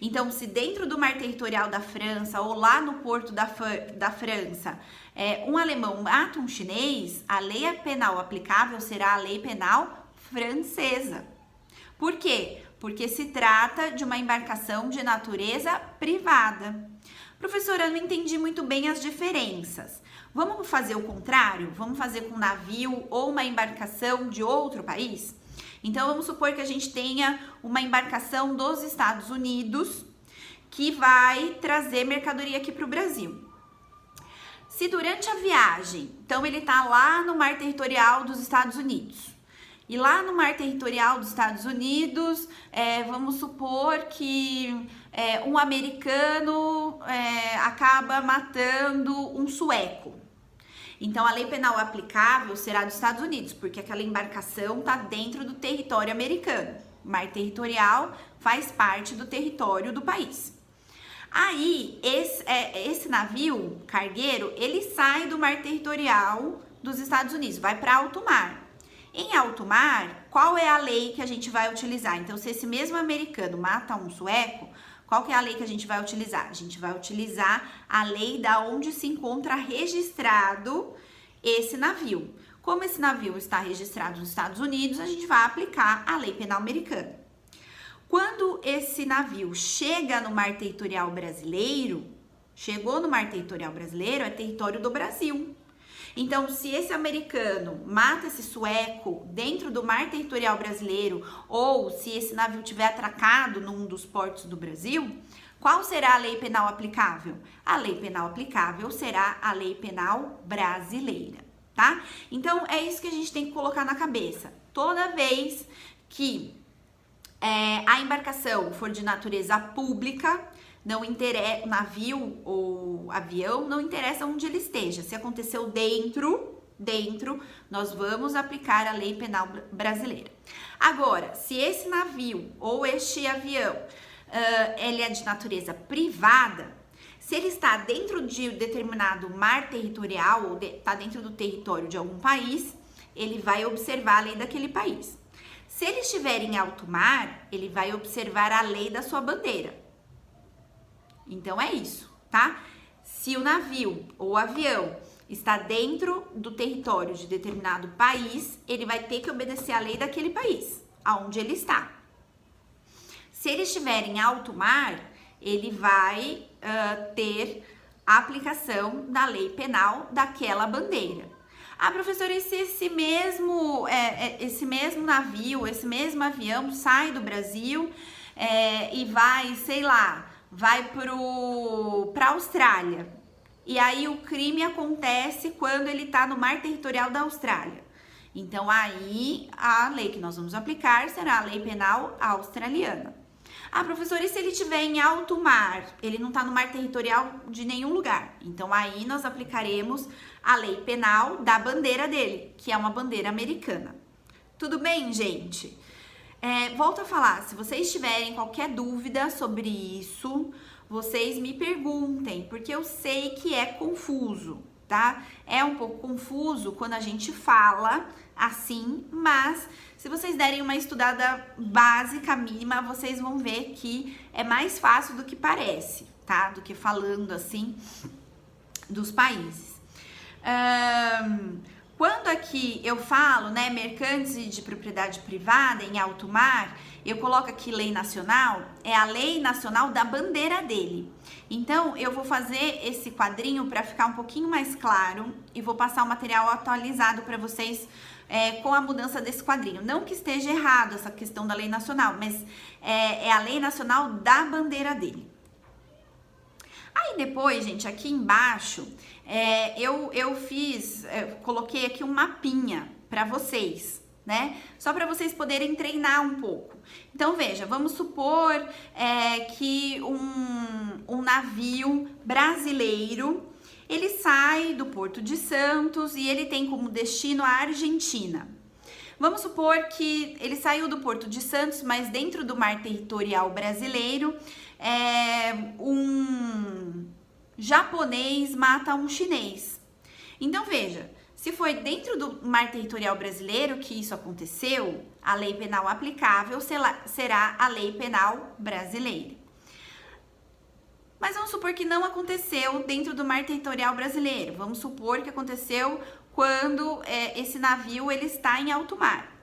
Então, se dentro do mar territorial da França ou lá no porto da França, um alemão mata um chinês, a lei penal aplicável será a lei penal francesa. Por quê? Porque se trata de uma embarcação de natureza privada. Professora, eu não entendi muito bem as diferenças. Vamos fazer o contrário? Vamos fazer com um navio ou uma embarcação de outro país? Então, vamos supor que a gente tenha uma embarcação dos Estados Unidos que vai trazer mercadoria aqui para o Brasil. Se durante a viagem, então ele está lá no mar territorial dos Estados Unidos, e lá no mar territorial dos Estados Unidos, vamos supor que um americano acaba matando um sueco. Então, a lei penal aplicável será dos Estados Unidos, porque aquela embarcação está dentro do território americano. O mar territorial faz parte do território do país. Aí, esse navio cargueiro, ele sai do mar territorial dos Estados Unidos, vai para alto mar. Em alto mar, qual é a lei que a gente vai utilizar? Então, se esse mesmo americano mata um sueco, qual que é a lei que a gente vai utilizar? A gente vai utilizar a lei da onde se encontra registrado esse navio. Como esse navio está registrado nos Estados Unidos, a gente vai aplicar a lei penal americana. Quando esse navio chega no mar territorial brasileiro, é território do Brasil. Então, se esse americano mata esse sueco dentro do mar territorial brasileiro, ou se esse navio tiver atracado num dos portos do Brasil, qual será a lei penal aplicável? A lei penal aplicável será a lei penal brasileira, tá? Então, é isso que a gente tem que colocar na cabeça. Toda vez que a embarcação for de natureza pública, não interessa, o navio ou avião, não interessa onde ele esteja. Se aconteceu dentro, nós vamos aplicar a lei penal brasileira. Agora, se esse navio ou este avião, ele é de natureza privada, se ele está dentro de determinado mar territorial ou está dentro do território de algum país, ele vai observar a lei daquele país. Se ele estiver em alto mar, ele vai observar a lei da sua bandeira. Então é isso, tá? Se o navio ou o avião está dentro do território de determinado país, ele vai ter que obedecer à lei daquele país, aonde ele está. Se ele estiver em alto mar, ele vai ter a aplicação da lei penal daquela bandeira. Ah, professora, e se esse mesmo navio, esse mesmo avião sai do Brasil e vai, sei lá, vai para a Austrália. E aí o crime acontece quando ele está no mar territorial da Austrália. Então aí a lei que nós vamos aplicar será a lei penal australiana. Ah, professora, e se ele estiver em alto mar? Ele não está no mar territorial de nenhum lugar. Então aí nós aplicaremos a lei penal da bandeira dele, que é uma bandeira americana. Tudo bem, gente? Volto a falar, se vocês tiverem qualquer dúvida sobre isso, vocês me perguntem, porque eu sei que é confuso, tá? É um pouco confuso quando a gente fala assim, mas se vocês derem uma estudada básica, mínima, vocês vão ver que é mais fácil do que parece, tá? Do que falando assim dos países. Quando aqui eu falo, né, mercantes de propriedade privada em alto mar, eu coloco aqui lei nacional, é a lei nacional da bandeira dele. Então, eu vou fazer esse quadrinho para ficar um pouquinho mais claro e vou passar o material atualizado para vocês com a mudança desse quadrinho. Não que esteja errado essa questão da lei nacional, mas é a lei nacional da bandeira dele. Aí depois, gente, aqui embaixo, coloquei aqui um mapinha para vocês, né? Só para vocês poderem treinar um pouco. Então, veja, vamos supor que um navio brasileiro, ele sai do Porto de Santos e ele tem como destino a Argentina. Vamos supor que ele saiu do Porto de Santos, mas dentro do mar territorial brasileiro, um japonês mata um chinês. Então, veja, se foi dentro do mar territorial brasileiro que isso aconteceu, a lei penal aplicável será a lei penal brasileira. Mas vamos supor que não aconteceu dentro do mar territorial brasileiro. Vamos supor que aconteceu quando esse navio ele está em alto mar.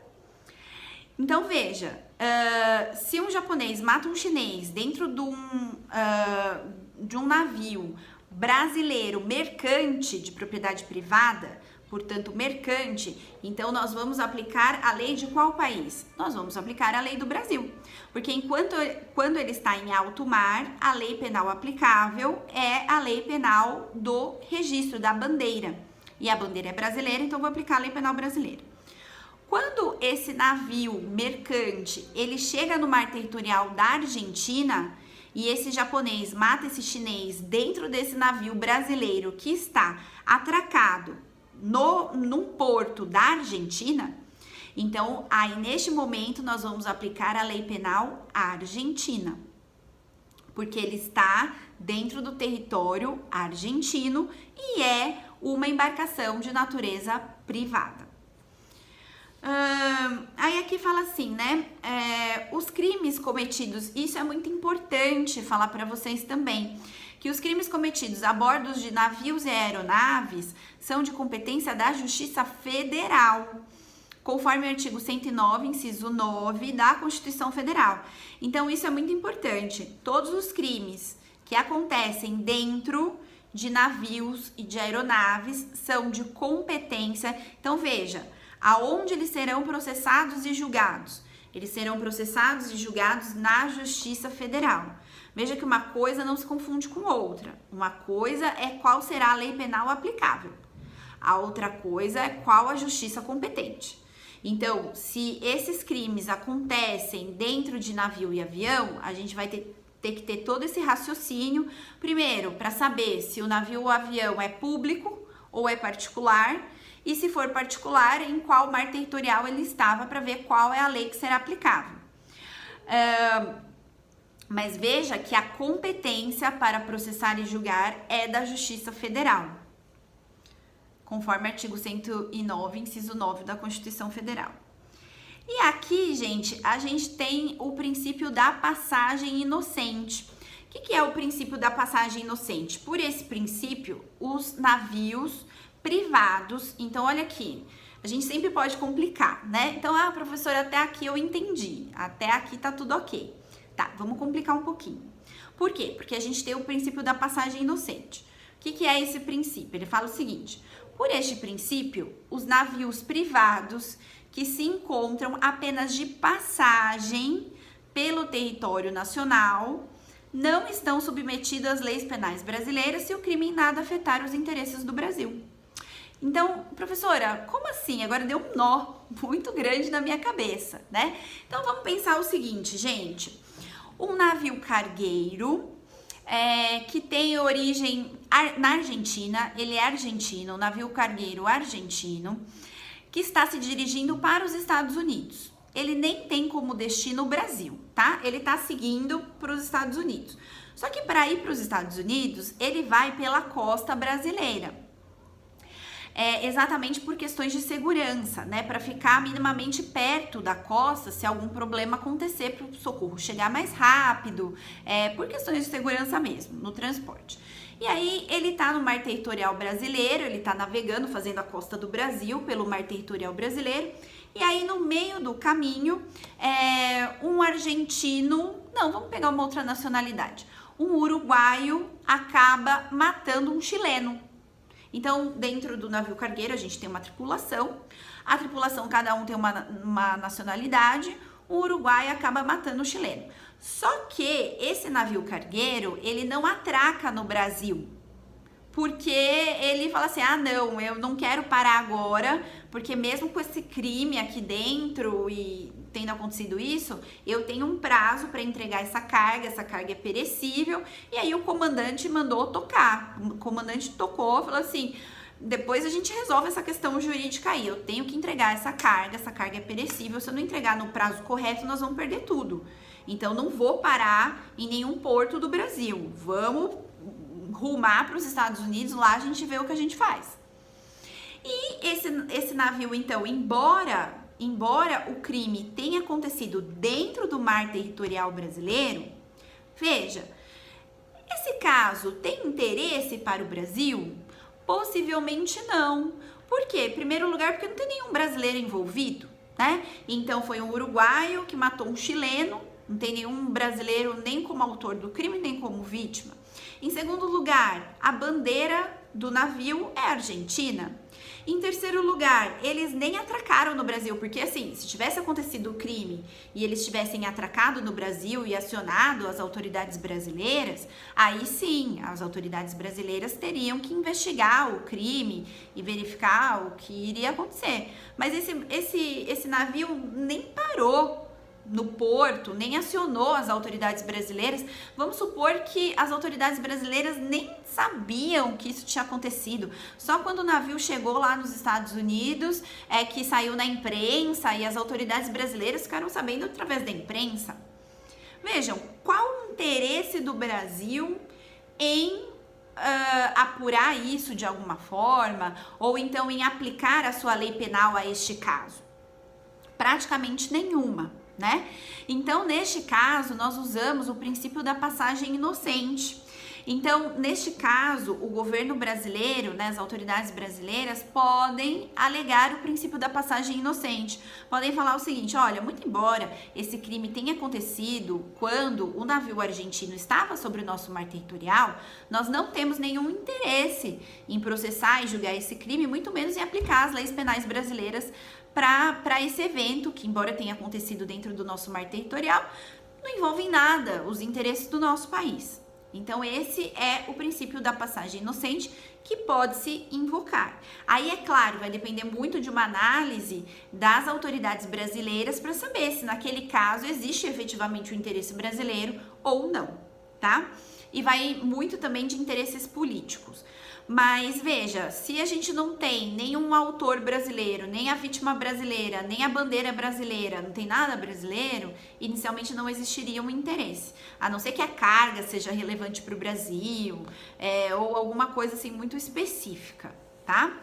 Então, veja, se um japonês mata um chinês dentro de um navio brasileiro mercante de propriedade privada, portanto mercante, então nós vamos aplicar a lei de qual país? Nós vamos aplicar a lei do Brasil, porque quando ele está em alto mar, a lei penal aplicável é a lei penal do registro da bandeira, e a bandeira é brasileira, então vou aplicar a lei penal brasileira. Quando esse navio mercante, ele chega no mar territorial da Argentina, e esse japonês mata esse chinês dentro desse navio brasileiro que está atracado num porto da Argentina, então aí neste momento nós vamos aplicar a lei penal argentina, porque ele está dentro do território argentino e é uma embarcação de natureza privada. Aí aqui fala assim, né? Os crimes cometidos, isso é muito importante falar para vocês também, que os crimes cometidos a bordo de navios e aeronaves são de competência da Justiça Federal, conforme o artigo 109, inciso 9 da Constituição Federal. Então, isso é muito importante. Todos os crimes que acontecem dentro de navios e de aeronaves são de competência. Então, veja, aonde eles serão processados e julgados? Eles serão processados e julgados na Justiça Federal. Veja que uma coisa não se confunde com outra. Uma coisa é qual será a lei penal aplicável. A outra coisa é qual a justiça competente. Então, se esses crimes acontecem dentro de navio e avião, a gente vai ter que ter todo esse raciocínio, primeiro, para saber se o navio ou avião é público ou é particular, e se for particular, em qual mar territorial ele estava, para ver qual é a lei que será aplicável. Mas veja que a competência para processar e julgar é da Justiça Federal, conforme o artigo 109, inciso 9 da Constituição Federal. E aqui, gente, a gente tem o princípio da passagem inocente, que é o princípio da passagem inocente? Por esse princípio, os navios privados, então olha aqui, a gente sempre pode complicar, né? Então, professora, até aqui eu entendi, até aqui tá tudo ok. Tá, vamos complicar um pouquinho. Por quê? Porque a gente tem o princípio da passagem inocente. O que é esse princípio? Ele fala o seguinte: por este princípio, os navios privados que se encontram apenas de passagem pelo território nacional não estão submetidos às leis penais brasileiras se o crime em nada afetar os interesses do Brasil. Então, professora, como assim? Agora deu um nó muito grande na minha cabeça, né? Então, vamos pensar o seguinte, gente. Um navio cargueiro que tem origem na Argentina, ele é argentino, um navio cargueiro argentino, que está se dirigindo para os Estados Unidos. Ele nem tem como destino o Brasil, tá? Ele está seguindo para os Estados Unidos. Só que para ir para os Estados Unidos, ele vai pela costa brasileira. Exatamente por questões de segurança, né? Para ficar minimamente perto da costa se algum problema acontecer, para o socorro chegar mais rápido, por questões de segurança mesmo, no transporte. E aí ele tá no mar territorial brasileiro, ele tá navegando, fazendo a costa do Brasil pelo mar territorial brasileiro, e aí no meio do caminho, um argentino, não, vamos pegar uma outra nacionalidade, um uruguaio acaba matando um chileno. Então, dentro do navio cargueiro, a gente tem uma tripulação. A tripulação, cada um tem uma nacionalidade. O uruguai acaba matando o chileno. Só que esse navio cargueiro, ele não atraca no Brasil. Porque ele fala assim, não, eu não quero parar agora, porque mesmo com esse crime aqui dentro e tendo acontecido isso, eu tenho um prazo para entregar essa carga é perecível, e aí o comandante mandou tocar, o comandante tocou, falou assim, depois a gente resolve essa questão jurídica aí, eu tenho que entregar essa carga é perecível, se eu não entregar no prazo correto, nós vamos perder tudo. Então, não vou parar em nenhum porto do Brasil, vamos rumar para os Estados Unidos, lá a gente vê o que a gente faz. E esse navio, então, embora o crime tenha acontecido dentro do mar territorial brasileiro, veja, esse caso tem interesse para o Brasil? Possivelmente não. Por quê? Em primeiro lugar, porque não tem nenhum brasileiro envolvido, né? Então, foi um uruguaio que matou um chileno, não tem nenhum brasileiro nem como autor do crime, nem como vítima. Em segundo lugar, a bandeira do navio é argentina. Em terceiro lugar, eles nem atracaram no Brasil, porque assim, se tivesse acontecido o crime e eles tivessem atracado no Brasil e acionado as autoridades brasileiras, aí sim, as autoridades brasileiras teriam que investigar o crime e verificar o que iria acontecer. Mas esse navio nem parou no porto, nem acionou as autoridades brasileiras. Vamos supor que as autoridades brasileiras nem sabiam que isso tinha acontecido. Só quando o navio chegou lá nos Estados Unidos, que saiu na imprensa e as autoridades brasileiras ficaram sabendo através da imprensa. Vejam, qual o interesse do Brasil em apurar isso de alguma forma, ou então em aplicar a sua lei penal a este caso? Praticamente nenhuma. Né? Então, neste caso, nós usamos o princípio da passagem inocente. Então, neste caso, o governo brasileiro, né, as autoridades brasileiras podem alegar o princípio da passagem inocente. Podem falar o seguinte, olha, muito embora esse crime tenha acontecido quando o navio argentino estava sobre o nosso mar territorial, nós não temos nenhum interesse em processar e julgar esse crime, muito menos em aplicar as leis penais brasileiras para esse evento, que embora tenha acontecido dentro do nosso mar territorial, não envolve em nada os interesses do nosso país. Então, esse é o princípio da passagem inocente que pode se invocar. Aí, é claro, vai depender muito de uma análise das autoridades brasileiras para saber se naquele caso existe efetivamente o interesse brasileiro ou não, tá? E vai muito também de interesses políticos. Mas veja, se a gente não tem nenhum autor brasileiro, nem a vítima brasileira, nem a bandeira brasileira, não tem nada brasileiro, inicialmente não existiria um interesse. A não ser que a carga seja relevante para o Brasil, ou alguma coisa assim muito específica, tá?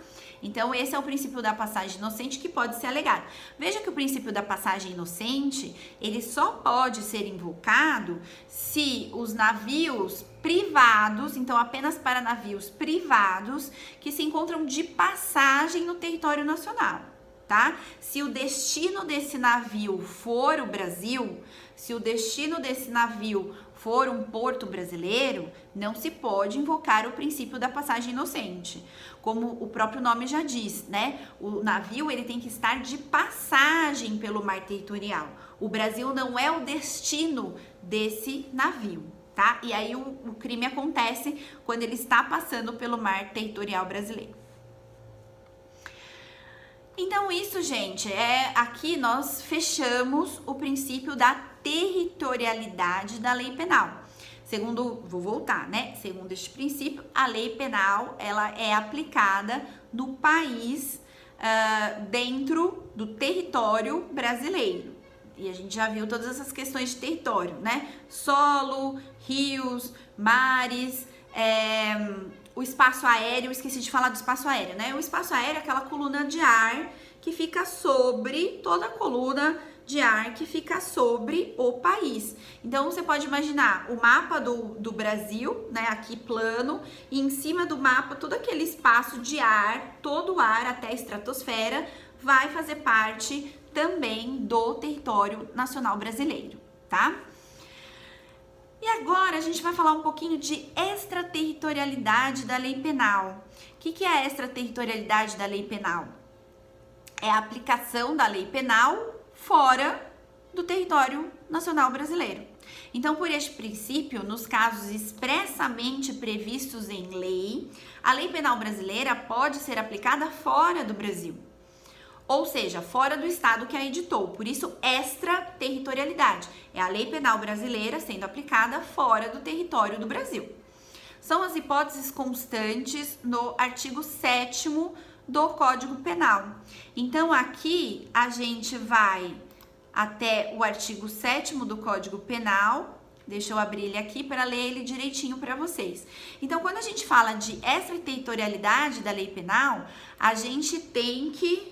Então, esse é o princípio da passagem inocente que pode ser alegado. Veja que o princípio da passagem inocente, ele só pode ser invocado se os navios privados, então apenas para navios privados, que se encontram de passagem no território nacional, tá? Se o destino desse navio for o Brasil, se o destino desse navio for um porto brasileiro, não se pode invocar o princípio da passagem inocente. Como o próprio nome já diz, né? O navio, ele tem que estar de passagem pelo mar territorial. O Brasil não é o destino desse navio, tá? E aí o crime acontece quando ele está passando pelo mar territorial brasileiro. Então isso, gente, aqui nós fechamos o princípio da territorialidade da lei penal. Vou voltar, né? Segundo este princípio, a lei penal, ela é aplicada no país, dentro do território brasileiro. E a gente já viu todas essas questões de território, né? Solo, rios, mares, o espaço aéreo, esqueci de falar do espaço aéreo, né? O espaço aéreo é aquela coluna de ar que fica sobre toda a coluna de ar que fica sobre o país. Então, você pode imaginar o mapa do Brasil, né, aqui plano, e em cima do mapa todo aquele espaço de ar, todo o ar até a estratosfera, vai fazer parte também do território nacional brasileiro, tá? E agora a gente vai falar um pouquinho de extraterritorialidade da lei penal. O que é a extraterritorialidade da lei penal? É a aplicação da lei penal fora do território nacional brasileiro. Então, por este princípio, nos casos expressamente previstos em lei, a lei penal brasileira pode ser aplicada fora do Brasil, ou seja, fora do estado que a editou. Por isso, extraterritorialidade é a lei penal brasileira sendo aplicada fora do território do Brasil. São as hipóteses constantes no artigo 7º do Código Penal. Então, aqui a gente vai até o artigo 7º do Código Penal. Deixa eu abrir ele aqui para ler ele direitinho para vocês. Então, quando a gente fala de extraterritorialidade da lei penal, a gente tem que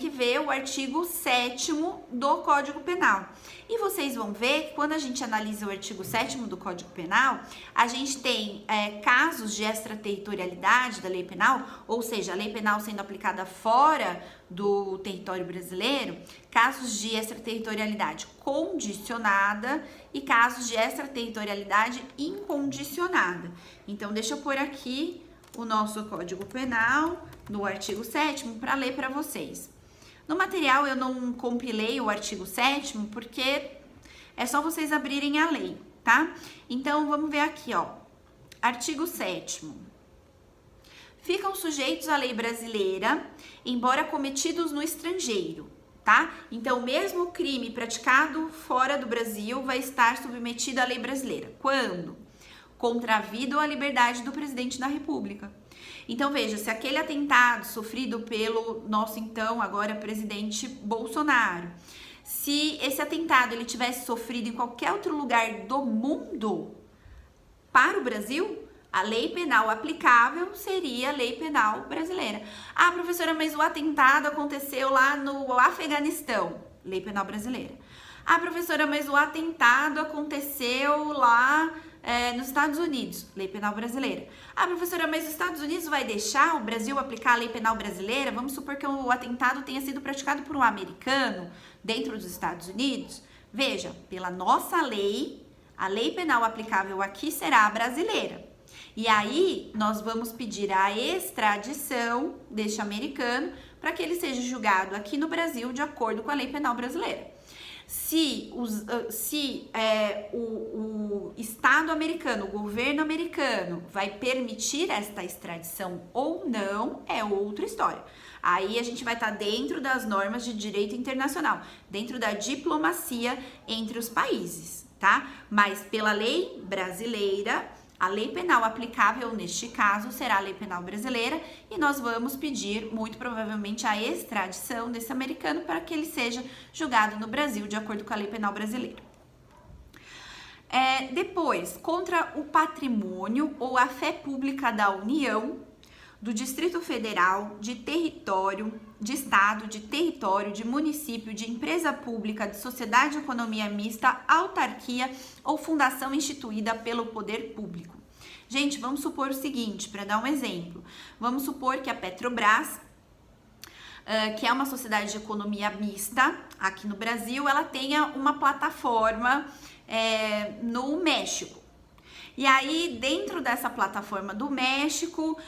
ver o artigo 7º do Código Penal. E vocês vão ver que quando a gente analisa o artigo 7º do Código Penal, a gente tem casos de extraterritorialidade da lei penal, ou seja, a lei penal sendo aplicada fora do território brasileiro, casos de extraterritorialidade condicionada e casos de extraterritorialidade incondicionada. Então, deixa eu pôr aqui o nosso Código Penal no artigo 7º para ler para vocês. No material eu não compilei o artigo 7º porque é só vocês abrirem a lei, tá? Então vamos ver aqui, ó. Artigo 7º. Ficam sujeitos à lei brasileira, embora cometidos no estrangeiro, tá? Então, mesmo o crime praticado fora do Brasil vai estar submetido à lei brasileira. Quando? Contra a vida ou a liberdade do presidente da República. Então, veja, se aquele atentado sofrido pelo nosso, então, agora presidente Bolsonaro, se esse atentado ele tivesse sofrido em qualquer outro lugar do mundo, para o Brasil, a lei penal aplicável seria a lei penal brasileira. Ah, professora, mas o atentado aconteceu lá no Afeganistão, lei penal brasileira. Ah, professora, mas o atentado aconteceu lá nos Estados Unidos, lei penal brasileira. Ah, professora, mas os Estados Unidos vai deixar o Brasil aplicar a lei penal brasileira? Vamos supor que o atentado tenha sido praticado por um americano dentro dos Estados Unidos? Veja, pela nossa lei, a lei penal aplicável aqui será a brasileira. E aí, nós vamos pedir a extradição deste americano para que ele seja julgado aqui no Brasil de acordo com a lei penal brasileira. Se o Estado americano, o governo americano vai permitir esta extradição ou não, é outra história. Aí a gente vai estar dentro das normas de direito internacional, dentro da diplomacia entre os países, tá? Mas pela lei brasileira, a lei penal aplicável neste caso será a lei penal brasileira e nós vamos pedir, muito provavelmente, a extradição desse americano para que ele seja julgado no Brasil de acordo com a lei penal brasileira. Depois, contra o patrimônio ou a fé pública da União, do Distrito Federal, de território, de estado, de território, de município, de empresa pública, de sociedade de economia mista, autarquia ou fundação instituída pelo poder público. Gente, vamos supor o seguinte, para dar um exemplo. Vamos supor que a Petrobras, que é uma sociedade de economia mista aqui no Brasil, ela tenha uma plataforma no México. E aí, dentro dessa plataforma do México,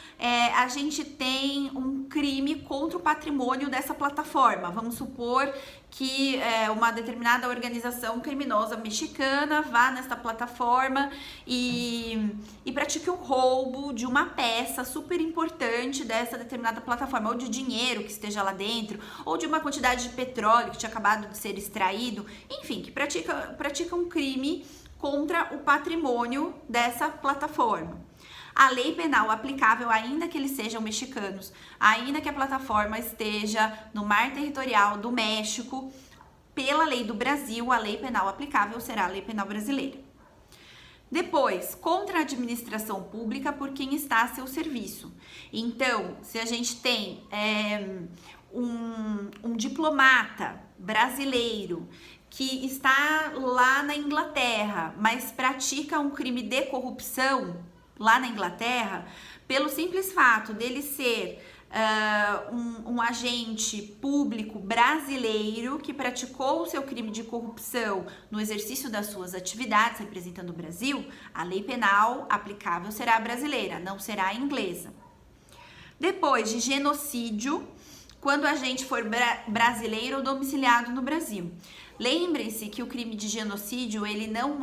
a gente tem um crime contra o patrimônio dessa plataforma. Vamos supor que uma determinada organização criminosa mexicana vá nessa plataforma e pratique o roubo de uma peça super importante dessa determinada plataforma, ou de dinheiro que esteja lá dentro, ou de uma quantidade de petróleo que tinha acabado de ser extraído, enfim, que pratica um crime contra o patrimônio dessa plataforma. A lei penal aplicável, ainda que eles sejam mexicanos, ainda que a plataforma esteja no mar territorial do México, pela lei do Brasil, a lei penal aplicável será a lei penal brasileira. Depois, contra a administração pública por quem está a seu serviço. Então, se a gente tem um diplomata brasileiro que está lá na Inglaterra, mas pratica um crime de corrupção lá na Inglaterra, pelo simples fato dele ser um agente público brasileiro que praticou o seu crime de corrupção no exercício das suas atividades representando o Brasil, a lei penal aplicável será a brasileira, não será a inglesa. Depois de genocídio, quando a gente for brasileiro ou domiciliado no Brasil. Lembrem-se que o crime de genocídio, ele não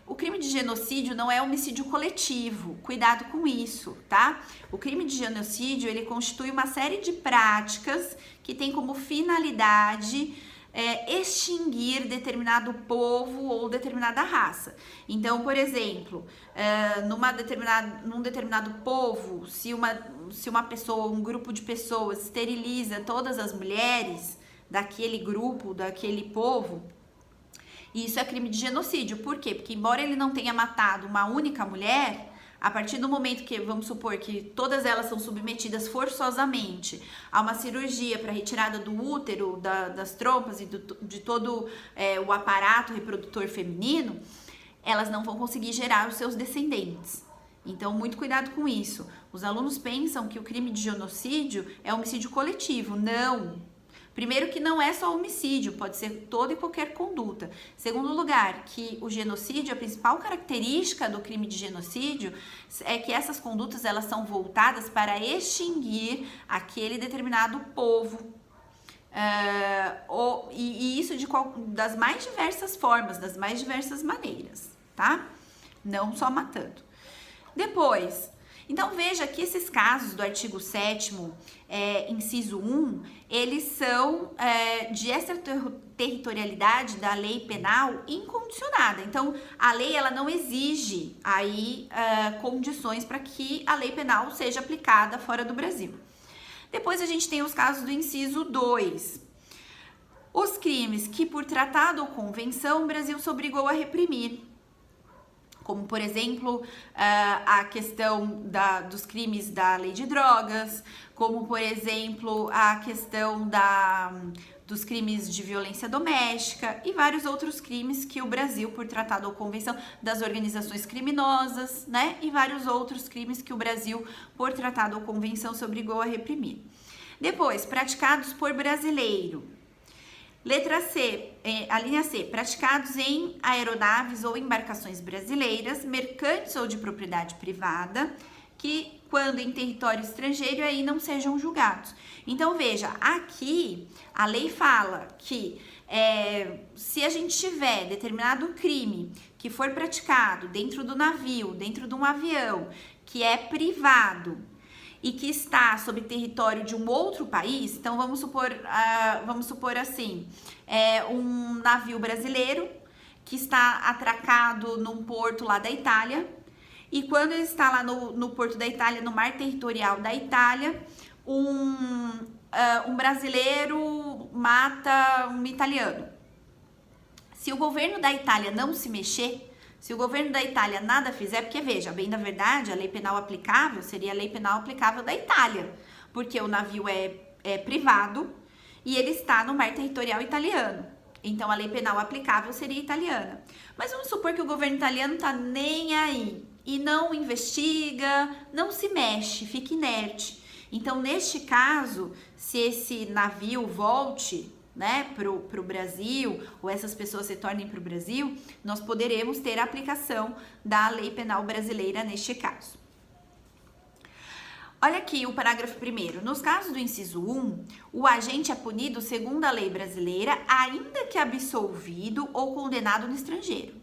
o crime de genocídio não é homicídio coletivo, cuidado com isso, tá? O crime de genocídio, ele constitui uma série de práticas que tem como finalidade extinguir determinado povo ou determinada raça. Então, por exemplo, num determinado povo, se uma pessoa, um grupo de pessoas esteriliza todas as mulheres daquele grupo, daquele povo, isso é crime de genocídio. Por quê? Porque embora ele não tenha matado uma única mulher, a partir do momento que, vamos supor que todas elas são submetidas forçosamente a uma cirurgia para retirada do útero, das trompas e de todo o aparato reprodutor feminino, elas não vão conseguir gerar os seus descendentes. Então, muito cuidado com isso. Os alunos pensam que o crime de genocídio é homicídio coletivo. Não! Primeiro que não é só homicídio, pode ser toda e qualquer conduta. Segundo lugar, que o genocídio, a principal característica do crime de genocídio é que essas condutas elas são voltadas para extinguir aquele determinado povo. E isso das mais diversas formas, das mais diversas maneiras, tá? Não só matando. Depois, então veja que esses casos do artigo 7º, inciso 1, eles são de extraterritorialidade da lei penal incondicionada. Então, a lei ela não exige aí condições para que a lei penal seja aplicada fora do Brasil. Depois a gente tem os casos do inciso 2. Os crimes que por tratado ou convenção o Brasil se obrigou a reprimir, como, por exemplo, a questão dos crimes da lei de drogas, como, por exemplo, a questão dos crimes de violência doméstica e vários outros crimes que o Brasil, por tratado ou convenção, das organizações criminosas, né? E vários outros crimes que o Brasil, por tratado ou convenção, se obrigou a reprimir. Depois, praticados por brasileiro. Letra C, a linha C, praticados em aeronaves ou embarcações brasileiras, mercantes ou de propriedade privada, que quando em território estrangeiro aí não sejam julgados. Então veja, aqui a lei fala que se a gente tiver determinado crime que for praticado dentro do navio, dentro de um avião, que é privado, e que está sob território de um outro país, então vamos supor assim, um navio brasileiro que está atracado num porto lá da Itália, e quando ele está lá no porto da Itália, no mar territorial da Itália, um brasileiro mata um italiano. Se o governo da Itália não se mexer, Se o governo da Itália nada fizer, porque veja, bem na verdade, a lei penal aplicável seria a lei penal aplicável da Itália, porque o navio é privado e ele está no mar territorial italiano. Então, a lei penal aplicável seria italiana. Mas vamos supor que o governo italiano tá nem aí e não investiga, não se mexe, fica inerte. Então, neste caso, se esse navio volte, né, pro Brasil, ou essas pessoas retornem para o Brasil, nós poderemos ter a aplicação da lei penal brasileira neste caso. Olha aqui o parágrafo 1º. Nos casos do inciso 1, o agente é punido segundo a lei brasileira, ainda que absolvido ou condenado no estrangeiro.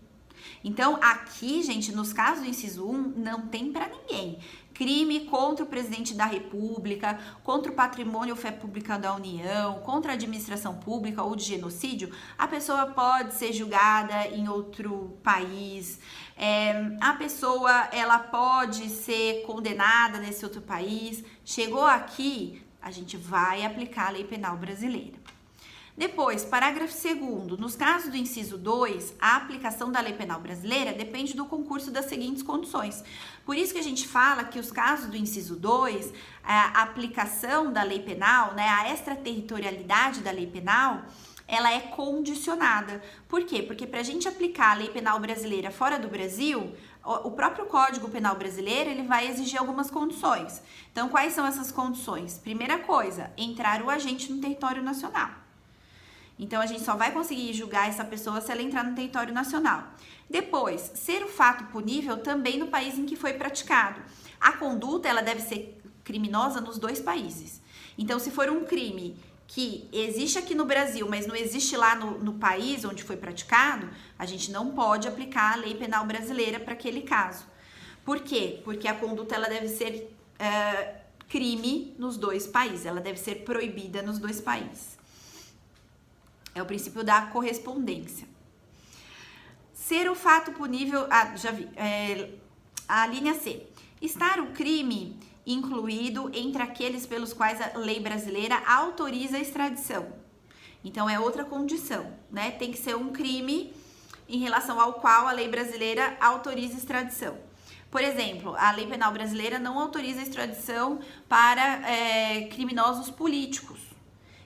Então, aqui, gente, nos casos do inciso 1, não tem para ninguém. Crime contra o presidente da República, contra o patrimônio ou fé pública da União, contra a administração pública ou de genocídio, a pessoa pode ser julgada em outro país, a pessoa ela pode ser condenada nesse outro país. Chegou aqui, a gente vai aplicar a lei penal brasileira. Depois, parágrafo 2º, nos casos do inciso 2, a aplicação da lei penal brasileira depende do concurso das seguintes condições. Por isso que a gente fala que os casos do inciso 2, a aplicação da lei penal, né, a extraterritorialidade da lei penal, ela é condicionada. Por quê? Porque para a gente aplicar a lei penal brasileira fora do Brasil, o próprio Código Penal brasileiro, ele vai exigir algumas condições. Então, quais são essas condições? Primeira coisa, entrar o agente no território nacional. Então, a gente só vai conseguir julgar essa pessoa se ela entrar no território nacional. Depois, ser o fato punível também no país em que foi praticado. A conduta, ela deve ser criminosa nos dois países. Então, se for um crime que existe aqui no Brasil, mas não existe lá no país onde foi praticado, a gente não pode aplicar a lei penal brasileira para aquele caso. Por quê? Porque a conduta, ela deve ser crime nos dois países, ela deve ser proibida nos dois países. É o princípio da correspondência. Ser o fato punível... já vi. A linha C. Estar o crime incluído entre aqueles pelos quais a lei brasileira autoriza a extradição. Então, é outra condição, né? Tem que ser um crime em relação ao qual a lei brasileira autoriza a extradição. Por exemplo, a lei penal brasileira não autoriza a extradição para criminosos políticos.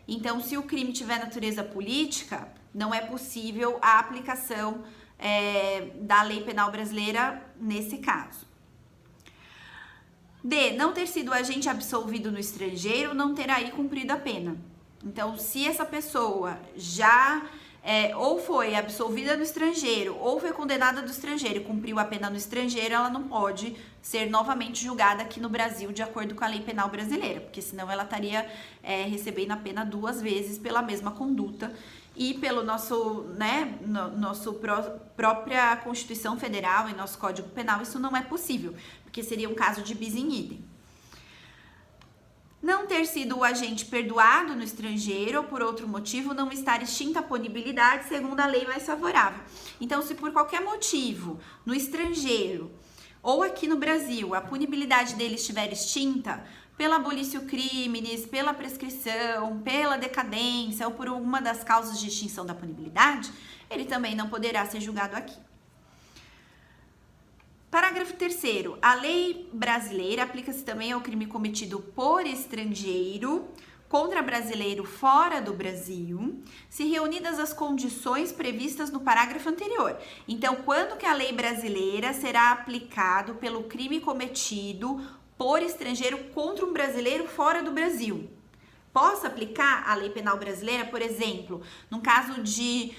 Então, se o crime tiver natureza política, não é possível a aplicação da lei penal brasileira nesse caso. D. Não ter sido agente absolvido no estrangeiro, não ter aí cumprido a pena. Então, se essa pessoa já ou foi absolvida no estrangeiro, ou foi condenada do estrangeiro e cumpriu a pena no estrangeiro, ela não pode ser novamente julgada aqui no Brasil de acordo com a lei penal brasileira, porque senão ela estaria recebendo a pena 2 vezes pela mesma conduta e pelo nosso própria Constituição Federal e nosso Código Penal, isso não é possível, porque seria um caso de bis in idem. Não ter sido o agente perdoado no estrangeiro ou por outro motivo não estar extinta a punibilidade segundo a lei mais favorável. Então, se por qualquer motivo no estrangeiro ou aqui no Brasil a punibilidade dele estiver extinta, pela abolício criminis, pela prescrição, pela decadência ou por alguma das causas de extinção da punibilidade, ele também não poderá ser julgado aqui. Parágrafo 3º. A lei brasileira aplica-se também ao crime cometido por estrangeiro contra brasileiro fora do Brasil, se reunidas as condições previstas no parágrafo anterior. Então, quando que a lei brasileira será aplicado pelo crime cometido por estrangeiro contra um brasileiro fora do Brasil? Posso aplicar a lei penal brasileira, por exemplo, no caso de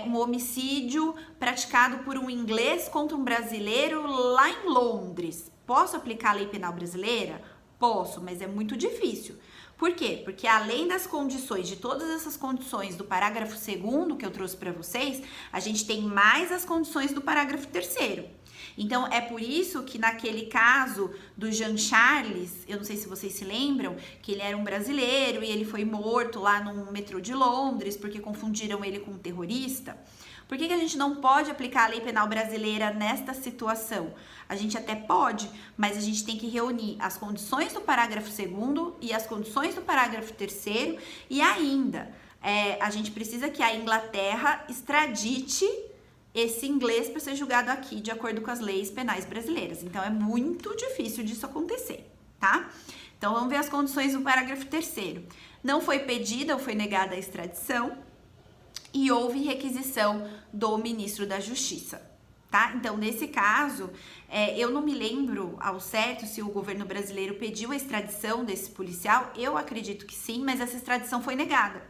um homicídio praticado por um inglês contra um brasileiro lá em Londres. Posso aplicar a lei penal brasileira? Posso, mas é muito difícil. Por quê? Porque além das condições, de todas essas condições do parágrafo 2º que eu trouxe para vocês, a gente tem mais as condições do parágrafo 3º. Então, é por isso que naquele caso do Jean Charles, eu não sei se vocês se lembram, que ele era um brasileiro e ele foi morto lá no metrô de Londres porque confundiram ele com um terrorista. Por que a gente não pode aplicar a lei penal brasileira nesta situação? A gente até pode, mas a gente tem que reunir as condições do parágrafo 2º e as condições do parágrafo 3º e ainda a gente precisa que a Inglaterra extradite esse inglês para ser julgado aqui de acordo com as leis penais brasileiras. Então, é muito difícil disso acontecer, tá? Então, vamos ver as condições do parágrafo 3º. Não foi pedida ou foi negada a extradição e houve requisição do ministro da Justiça, tá? Então, nesse caso, eu não me lembro ao certo se o governo brasileiro pediu a extradição desse policial. Eu acredito que sim, mas essa extradição foi negada.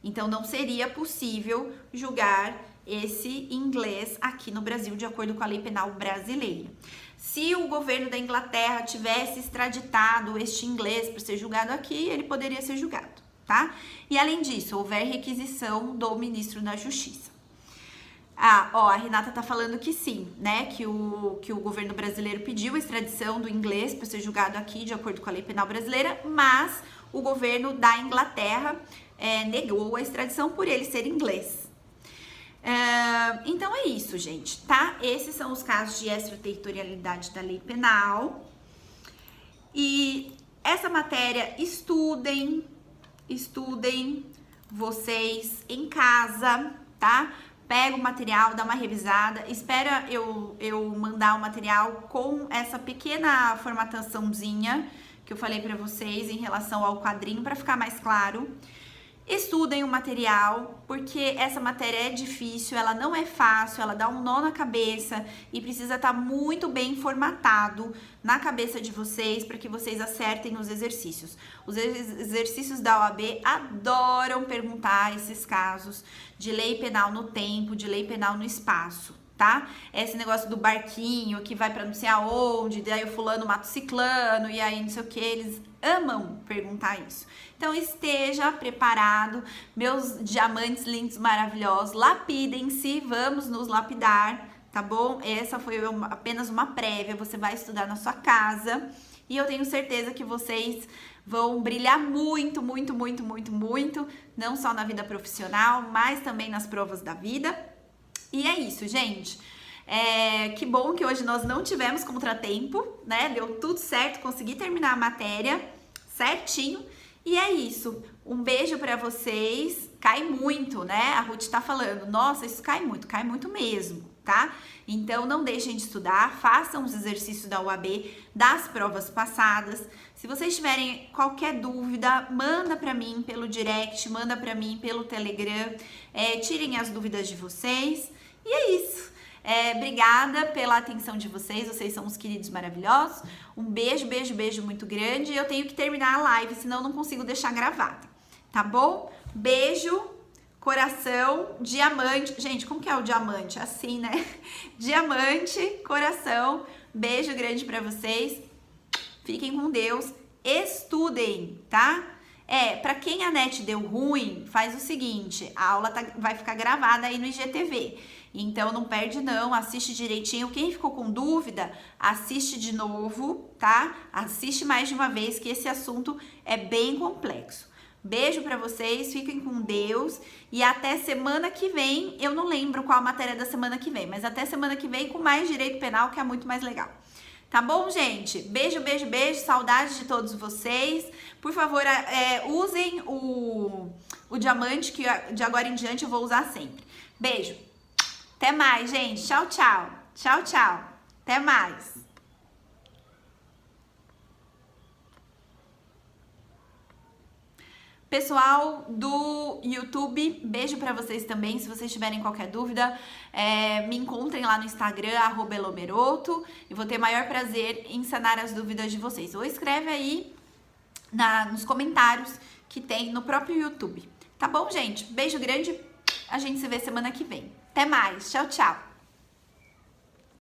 Então, não seria possível julgar esse inglês aqui no Brasil, de acordo com a lei penal brasileira. Se o governo da Inglaterra tivesse extraditado este inglês para ser julgado aqui, ele poderia ser julgado, tá? E além disso, houver requisição do ministro da Justiça. A Renata tá falando que sim, né? Que o governo brasileiro pediu a extradição do inglês para ser julgado aqui, de acordo com a lei penal brasileira, mas o governo da Inglaterra negou a extradição por ele ser inglês. Então é isso, gente, tá? Esses são os casos de extraterritorialidade da lei penal. E essa matéria, estudem vocês em casa, tá? Pega o material, dá uma revisada, espera eu mandar o material com essa pequena formataçãozinha que eu falei pra vocês em relação ao quadrinho, para ficar mais claro. Estudem o material, porque essa matéria é difícil, ela não é fácil, ela dá um nó na cabeça e precisa estar muito bem formatado na cabeça de vocês para que vocês acertem os exercícios. Os exercícios da OAB adoram perguntar esses casos de lei penal no tempo, de lei penal no espaço, tá? Esse negócio do barquinho que vai para não sei aonde, daí o fulano mata o ciclano e aí não sei o que, eles amam perguntar isso. Então esteja preparado, meus diamantes lindos, maravilhosos, lapidem-se, vamos nos lapidar, tá bom? Essa foi apenas uma prévia, você vai estudar na sua casa e eu tenho certeza que vocês vão brilhar muito, muito, muito, muito, muito, não só na vida profissional, mas também nas provas da vida. E é isso, gente. Que bom que hoje nós não tivemos contratempo, né? Deu tudo certo, consegui terminar a matéria certinho. E é isso. Um beijo pra vocês. Cai muito, né? A Ruth tá falando. Nossa, isso cai muito mesmo, tá? Então não deixem de estudar, façam os exercícios da UAB, das provas passadas. Se vocês tiverem qualquer dúvida, manda pra mim pelo direct, manda pra mim pelo Telegram. Tirem as dúvidas de vocês. E é isso. Obrigada pela atenção de vocês são os queridos maravilhosos. Um beijo, beijo, beijo muito grande. Eu tenho que terminar a live, senão não consigo deixar gravada, tá bom? Beijo, coração, diamante. Gente, como que é o diamante? Assim, né? Diamante, coração. Beijo grande pra vocês. Fiquem com Deus. Estudem, tá? Pra quem a net deu ruim, faz o seguinte, a aula vai ficar gravada aí no IGTV. Então, não perde não, assiste direitinho. Quem ficou com dúvida, assiste de novo, tá? Assiste mais de uma vez, que esse assunto é bem complexo. Beijo pra vocês, fiquem com Deus. E até semana que vem, eu não lembro qual a matéria da semana que vem, mas até semana que vem com mais direito penal, que é muito mais legal. Tá bom, gente? Beijo, beijo, beijo. Saudades de todos vocês. Por favor, usem o diamante, que de agora em diante eu vou usar sempre. Beijo. Até mais, gente. Tchau, tchau. Tchau, tchau. Até mais. Pessoal do YouTube, beijo pra vocês também. Se vocês tiverem qualquer dúvida, me encontrem lá no Instagram, @elomeroto. E vou ter maior prazer em sanar as dúvidas de vocês. Ou escreve aí nos comentários que tem no próprio YouTube. Tá bom, gente? Beijo grande. A gente se vê semana que vem. Até mais. Tchau, tchau.